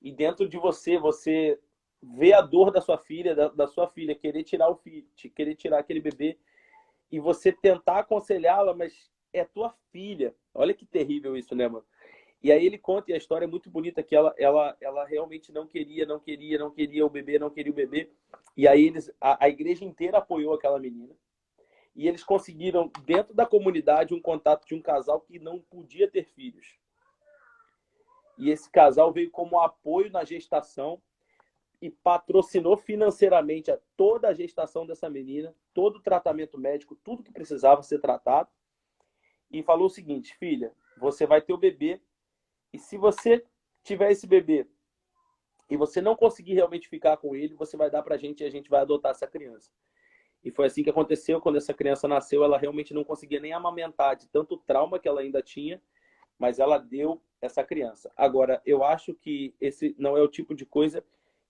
E dentro de você vê a dor da sua filha, da sua filha, querer tirar o filho, querer tirar aquele bebê, e você tentar aconselhá-la, mas é tua filha. Olha que terrível isso, né, mano? E aí ele conta, e a história é muito bonita, que ela realmente não queria o bebê, não queria o bebê. E aí a igreja inteira apoiou aquela menina. E eles conseguiram, dentro da comunidade, um contato de um casal que não podia ter filhos. E esse casal veio como apoio na gestação e patrocinou financeiramente toda a gestação dessa menina, todo o tratamento médico, tudo que precisava ser tratado. E falou o seguinte: filha, você vai ter o bebê, e se você tiver esse bebê e você não conseguir realmente ficar com ele, você vai dar pra gente e a gente vai adotar essa criança. E foi assim que aconteceu. Quando essa criança nasceu, ela realmente não conseguia nem amamentar, de tanto trauma que ela ainda tinha, mas ela deu essa criança. Agora, eu acho que esse não é o tipo de coisa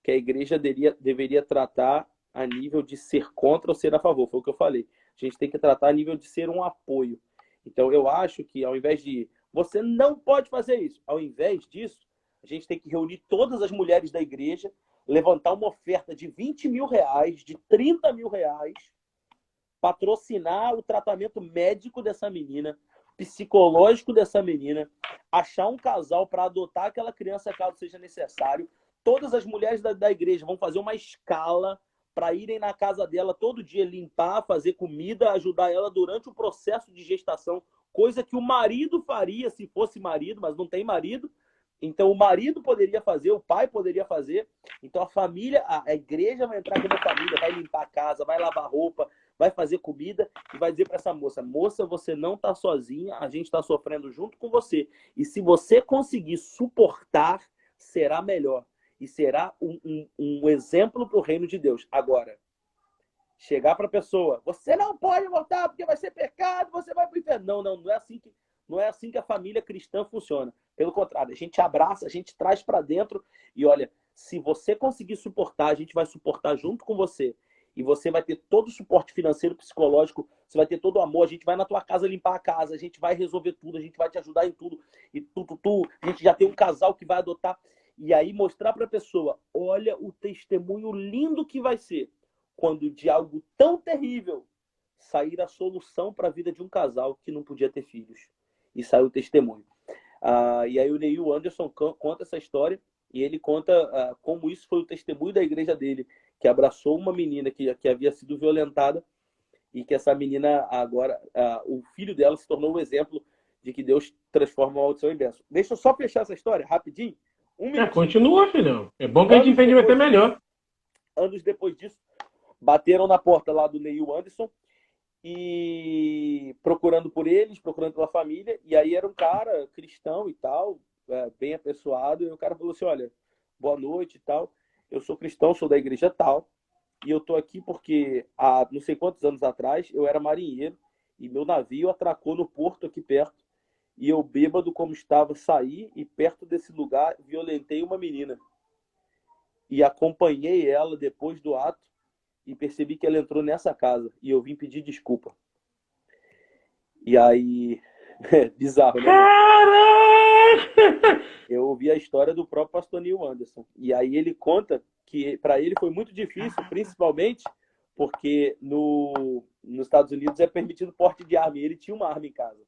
que a igreja deveria tratar a nível de ser contra ou ser a favor. Foi o que eu falei. A gente tem que tratar a nível de ser um apoio. Então, eu acho que ao invés de você não pode fazer isso, ao invés disso, a gente tem que reunir todas as mulheres da igreja, levantar uma oferta de 20 mil reais, de 30 mil reais, patrocinar o tratamento médico dessa menina, psicológico dessa menina, achar um casal para adotar aquela criança caso seja necessário. Todas as mulheres da igreja vão fazer uma escala para irem na casa dela todo dia limpar, fazer comida, ajudar ela durante o processo de gestação, coisa que o marido faria se fosse marido, mas não tem marido. Então o marido poderia fazer, o pai poderia fazer. Então a família, a igreja vai entrar como família, vai limpar a casa, vai lavar roupa, vai fazer comida e vai dizer para essa moça: moça, você não está sozinha, a gente está sofrendo junto com você. E se você conseguir suportar, será melhor. E será um exemplo para o reino de Deus. Agora, chegar para a pessoa: você não pode abortar porque vai ser pecado, você vai para o inferno. Não é assim que a família cristã funciona. Pelo contrário, a gente abraça, a gente traz para dentro e olha, se você conseguir suportar, a gente vai suportar junto com você. E você vai ter todo o suporte financeiro, psicológico, você vai ter todo o amor, a gente vai na tua casa limpar a casa, a gente vai resolver tudo, a gente vai te ajudar em tudo. E a gente já tem um casal que vai adotar. E aí mostrar para a pessoa: olha o testemunho lindo que vai ser quando de algo tão terrível sair a solução para a vida de um casal que não podia ter filhos. E saiu o testemunho. E aí o Neil Anderson conta essa história e ele conta como isso foi o testemunho da igreja dele, que abraçou uma menina que havia sido violentada e que essa menina agora, o filho dela se tornou um exemplo de que Deus transforma uma maldição em bênção. Deixa eu só fechar essa história rapidinho. Um minutinho. Continua, filhão. É bom que a gente entenda até melhor. Anos depois disso, bateram na porta lá do Neil Anderson e procurando por eles, procurando pela família, e aí era um cara cristão e tal, bem apessoado, e o cara falou assim: olha, boa noite e tal, eu sou cristão, sou da igreja tal, e eu tô aqui porque há não sei quantos anos atrás eu era marinheiro e meu navio atracou no porto aqui perto, e eu, bêbado como estava, saí e perto desse lugar violentei uma menina e acompanhei ela depois do ato e percebi que ela entrou nessa casa e eu vim pedir desculpa. E aí, bizarro, né? Caraca! Eu ouvi a história do próprio pastor Neil Anderson. E aí ele conta que para ele foi muito difícil, principalmente porque nos Estados Unidos é permitido porte de arma e ele tinha uma arma em casa.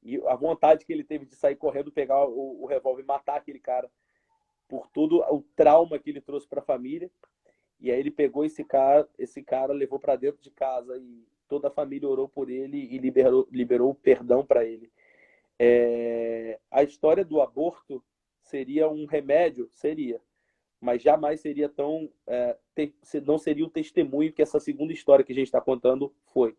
E a vontade que ele teve de sair correndo, pegar o revólver e matar aquele cara por todo o trauma que ele trouxe para a família. E aí ele pegou esse cara levou para dentro de casa e toda a família orou por ele e liberou o perdão para ele. A história do aborto seria um remédio? Seria. Mas jamais seria tão... não seria o testemunho que essa segunda história que a gente está contando foi.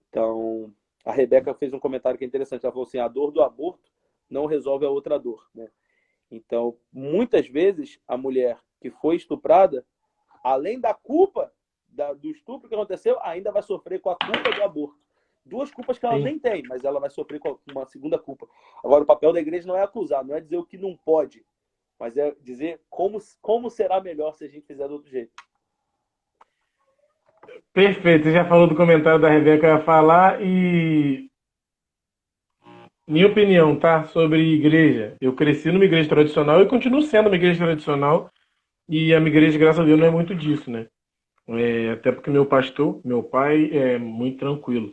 Então, a Rebeca fez um comentário que é interessante. Ela falou assim: a dor do aborto não resolve a outra dor, né? Então, muitas vezes, a mulher que foi estuprada, além da culpa do estupro que aconteceu, ainda vai sofrer com a culpa do aborto. Duas culpas que ela nem tem, mas ela vai sofrer com uma segunda culpa. Agora, o papel da igreja não é acusar, não é dizer o que não pode, mas é dizer como será melhor se a gente fizer do outro jeito. Perfeito, você já falou do comentário da Rebeca, eu ia falar, e minha opinião, tá? Sobre igreja. Eu cresci numa igreja tradicional e continuo sendo uma igreja tradicional, e a minha igreja, graças a Deus, não é muito disso, né? Até porque meu pastor, meu pai, é muito tranquilo.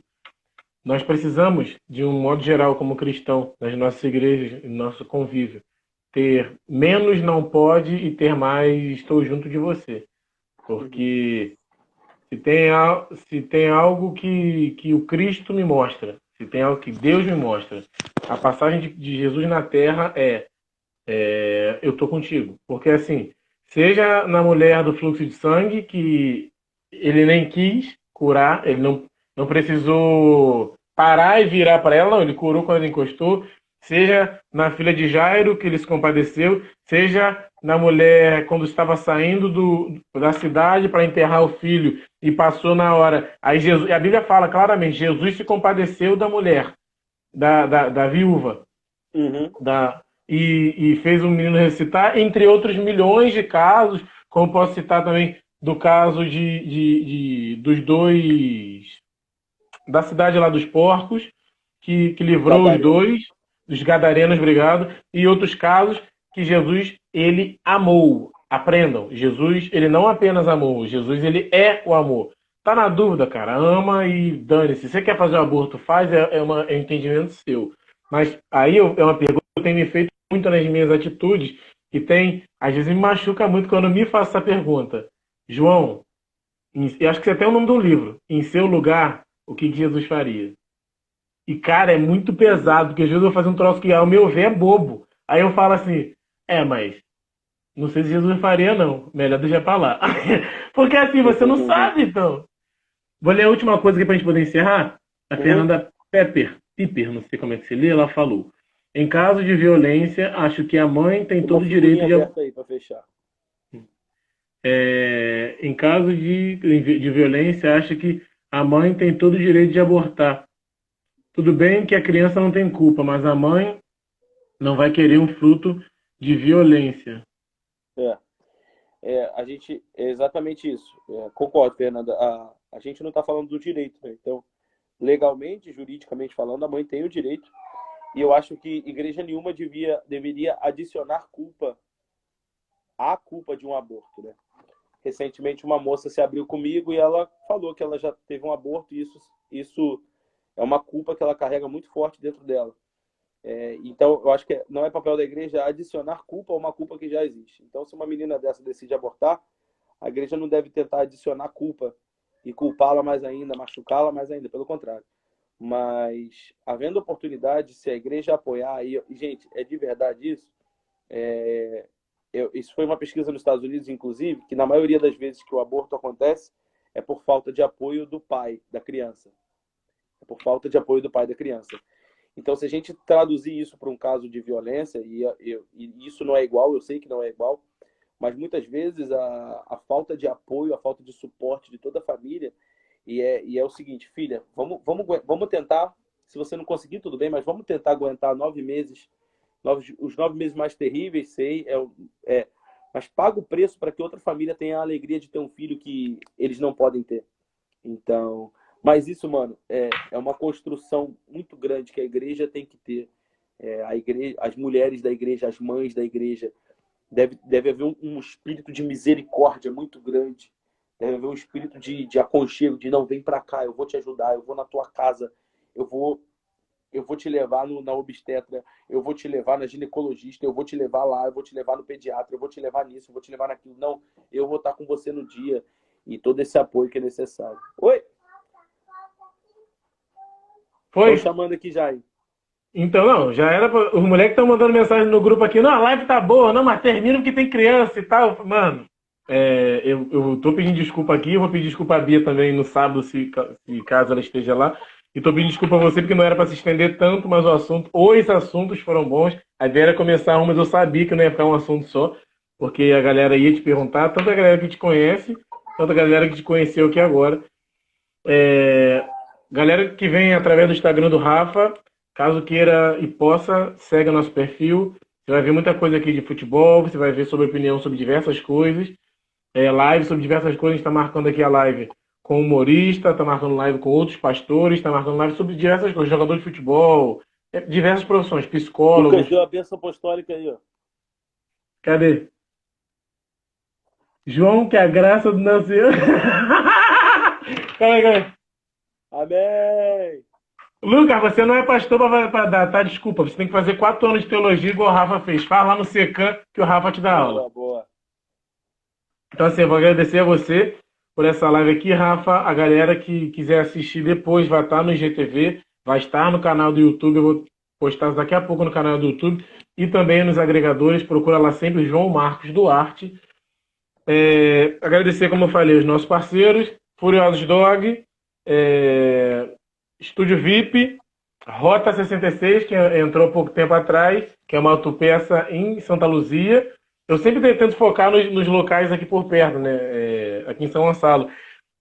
Nós precisamos, de um modo geral, como cristão, nas nossas igrejas, no nosso convívio, ter menos não pode e ter mais estou junto de você. Porque se tem algo que o Cristo me mostra, se tem algo que Deus me mostra, a passagem de Jesus na Terra eu tô contigo. Porque assim, seja na mulher do fluxo de sangue, que ele nem quis curar, ele não precisou parar e virar para ela, não, ele curou quando ele encostou. Seja na filha de Jairo, que ele se compadeceu, seja na mulher quando estava saindo da cidade para enterrar o filho e passou na hora. Aí Jesus, a Bíblia fala claramente: Jesus se compadeceu da mulher, da viúva, Uhum. e fez o menino ressuscitar, entre outros milhões de casos, como posso citar também do caso dos dois, da cidade lá dos porcos, que livrou os Gadareno. dois, dos gadarenos, obrigado, e outros casos que Jesus, ele amou. Aprendam, Jesus, ele não apenas amou, Jesus, ele é o amor. Tá na dúvida, cara, ama e dane-se. Se você quer fazer o aborto, faz, é um entendimento seu. Mas aí é uma pergunta que eu tenho me feito muito nas minhas atitudes, e tem, às vezes me machuca muito quando me faço essa pergunta. João, eu acho que você tem o nome do livro. Em seu lugar, o que Jesus faria? E, cara, é muito pesado, porque às vezes eu vou fazer um troço que, ao meu ver, é bobo. Aí eu falo assim, mas não sei se Jesus faria, não. Melhor deixar pra lá. Porque assim, você não sabe, então. Vou ler a última coisa aqui pra gente poder encerrar. A Uhum. Fernanda Piper, não sei como é que se lê, ela falou. Em caso de violência, acho que a mãe tem Tem uma todo o direito figurinha de. aberta aí para fechar. Em caso de violência, acho que a mãe tem todo o direito de abortar. Tudo bem que a criança não tem culpa, mas a mãe não vai querer um fruto de violência. É, a gente é exatamente isso. Concordo, Fernanda. A gente não está falando do direito, né? Então, legalmente, juridicamente falando, a mãe tem o direito. E eu acho que igreja nenhuma deveria adicionar culpa à culpa de um aborto, né? Recentemente, uma moça se abriu comigo e ela falou que ela já teve um aborto e isso é uma culpa que ela carrega muito forte dentro dela. Então, eu acho que não é papel da igreja adicionar culpa a uma culpa que já existe. Então, se uma menina dessa decide abortar, a igreja não deve tentar adicionar culpa e culpá-la mais ainda, machucá-la mais ainda, pelo contrário. Mas, havendo oportunidade, se a igreja apoiar, e gente, é de verdade isso, isso foi uma pesquisa nos Estados Unidos, inclusive, que na maioria das vezes que o aborto acontece é por falta de apoio do pai da criança. É por falta de apoio do pai da criança. Então, se a gente traduzir isso para um caso de violência, e isso não é igual, eu sei que não é igual, mas muitas vezes a falta de apoio, a falta de suporte de toda a família, e é o seguinte, filha, vamos tentar, se você não conseguir, tudo bem, mas vamos tentar aguentar 9 meses, os 9 meses mais terríveis, sei, mas paga o preço para que outra família tenha a alegria de ter um filho que eles não podem ter. Então, mas isso, mano, é uma construção muito grande que a igreja tem que ter. A igreja, as mulheres da igreja, as mães da igreja, deve haver um espírito de misericórdia muito grande. Deve haver um espírito de aconchego, de não, vem para cá, eu vou te ajudar, eu vou na tua casa, eu vou te levar na obstetra, eu vou te levar na ginecologista, eu vou te levar lá, eu vou te levar no pediatra, eu vou te levar nisso, eu vou te levar naquilo. Não, eu vou estar com você no dia. E todo esse apoio que é necessário. Oi? Foi? Estão chamando aqui já, hein? Então, não, já era pra... Os moleques estão mandando mensagem no grupo aqui, não, a live tá boa, não, mas termina porque tem criança e tal. Mano, eu tô pedindo desculpa aqui, eu vou pedir desculpa à Bia também no sábado, se caso ela esteja lá. E tô pedindo desculpa a você porque não era para se estender tanto, mas os assuntos foram bons. A ideia era começar um, mas eu sabia que não ia ficar um assunto só, porque a galera ia te perguntar, tanto a galera que te conhece, tanto a galera que te conheceu aqui agora. Galera que vem através do Instagram do Rafa, caso queira e possa, segue o nosso perfil. Você vai ver muita coisa aqui de futebol, você vai ver sobre opinião sobre diversas coisas. Live sobre diversas coisas, a gente está marcando aqui a live com humorista, está marcando live com outros pastores, está marcando live sobre diversas coisas, jogador de futebol, diversas profissões, Lucas psicólogos. deu a bênção apostólica aí, ó. Cadê? João, que a graça do nosso Senhor. Calma aí, calma aí. Amém! Lucas, você não é pastor para dar, tá? Desculpa, você tem que fazer 4 anos de teologia igual o Rafa fez. Fala lá no Secan que o Rafa te dá aula. Boa, boa. Então, assim, eu vou agradecer a você por essa live aqui, Rafa. A galera que quiser assistir depois vai estar no IGTV, vai estar no canal do YouTube. Eu vou postar daqui a pouco no canal do YouTube e também nos agregadores. Procura lá sempre João Marcos Duarte. Agradecer, como eu falei, os nossos parceiros, Furiosos Dog, Estúdio VIP, Rota 66, que entrou há pouco tempo atrás, que é uma autopeça em Santa Luzia. Eu sempre tento focar nos locais aqui por perto, né? Aqui em São Gonçalo.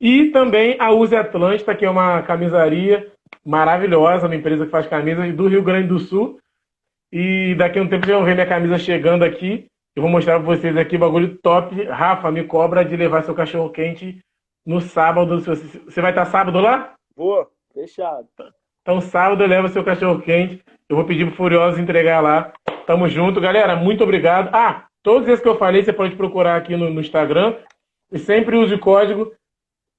E também a Use Atlântica, que é uma camisaria maravilhosa, uma empresa que faz camisas do Rio Grande do Sul. E daqui a um tempo vocês vão ver minha camisa chegando aqui. Eu vou mostrar pra vocês aqui bagulho top. Rafa, me cobra de levar seu cachorro quente no sábado. Você vai estar sábado lá? Vou, fechado. Então, sábado leva seu cachorro quente. Eu vou pedir pro Furioso entregar lá. Tamo junto, galera. Muito obrigado. Ah, todos esses que eu falei, você pode procurar aqui no Instagram. E sempre use o código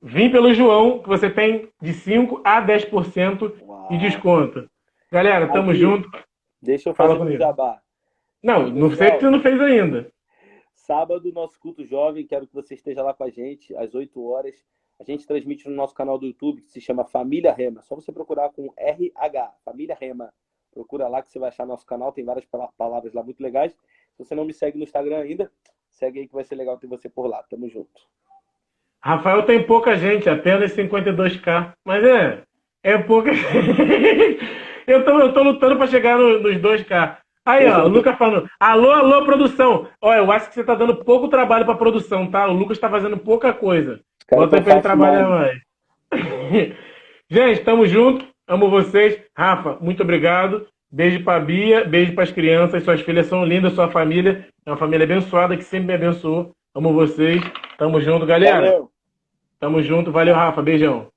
Vim pelo João, que você tem de 5 a 10% de Uau. desconto. Galera, tamo Aqui, junto. deixa eu Fala fazer um comigo. jabá. Não, não sei que Pessoal, você não fez ainda. sábado, nosso culto jovem, quero que você esteja lá com a gente, às 8 horas. A gente transmite no nosso canal do YouTube, que se chama Família Rema. Só você procurar com RH, Família Rema. Procura lá que você vai achar nosso canal, tem várias palavras lá muito legais. Se você não me segue no Instagram ainda, segue aí que vai ser legal ter você por lá. Tamo junto. Rafael tem pouca gente, apenas 52K. Mas é pouca gente. Eu tô lutando pra chegar nos 2K. Aí, ó, o Lucas falando, alô, alô, produção. Ó, eu acho que você tá dando pouco trabalho pra produção, tá? O Lucas tá fazendo pouca coisa. Cara, Bota eu aí pra ele faço trabalhar mais. mais. Gente, tamo junto. Amo vocês. Rafa, muito obrigado. Beijo pra Bia, beijo pras crianças. Suas filhas são lindas, sua família é uma família abençoada que sempre me abençoou. Amo vocês. Tamo junto, galera. Valeu! Tamo junto. Valeu, Rafa. Beijão.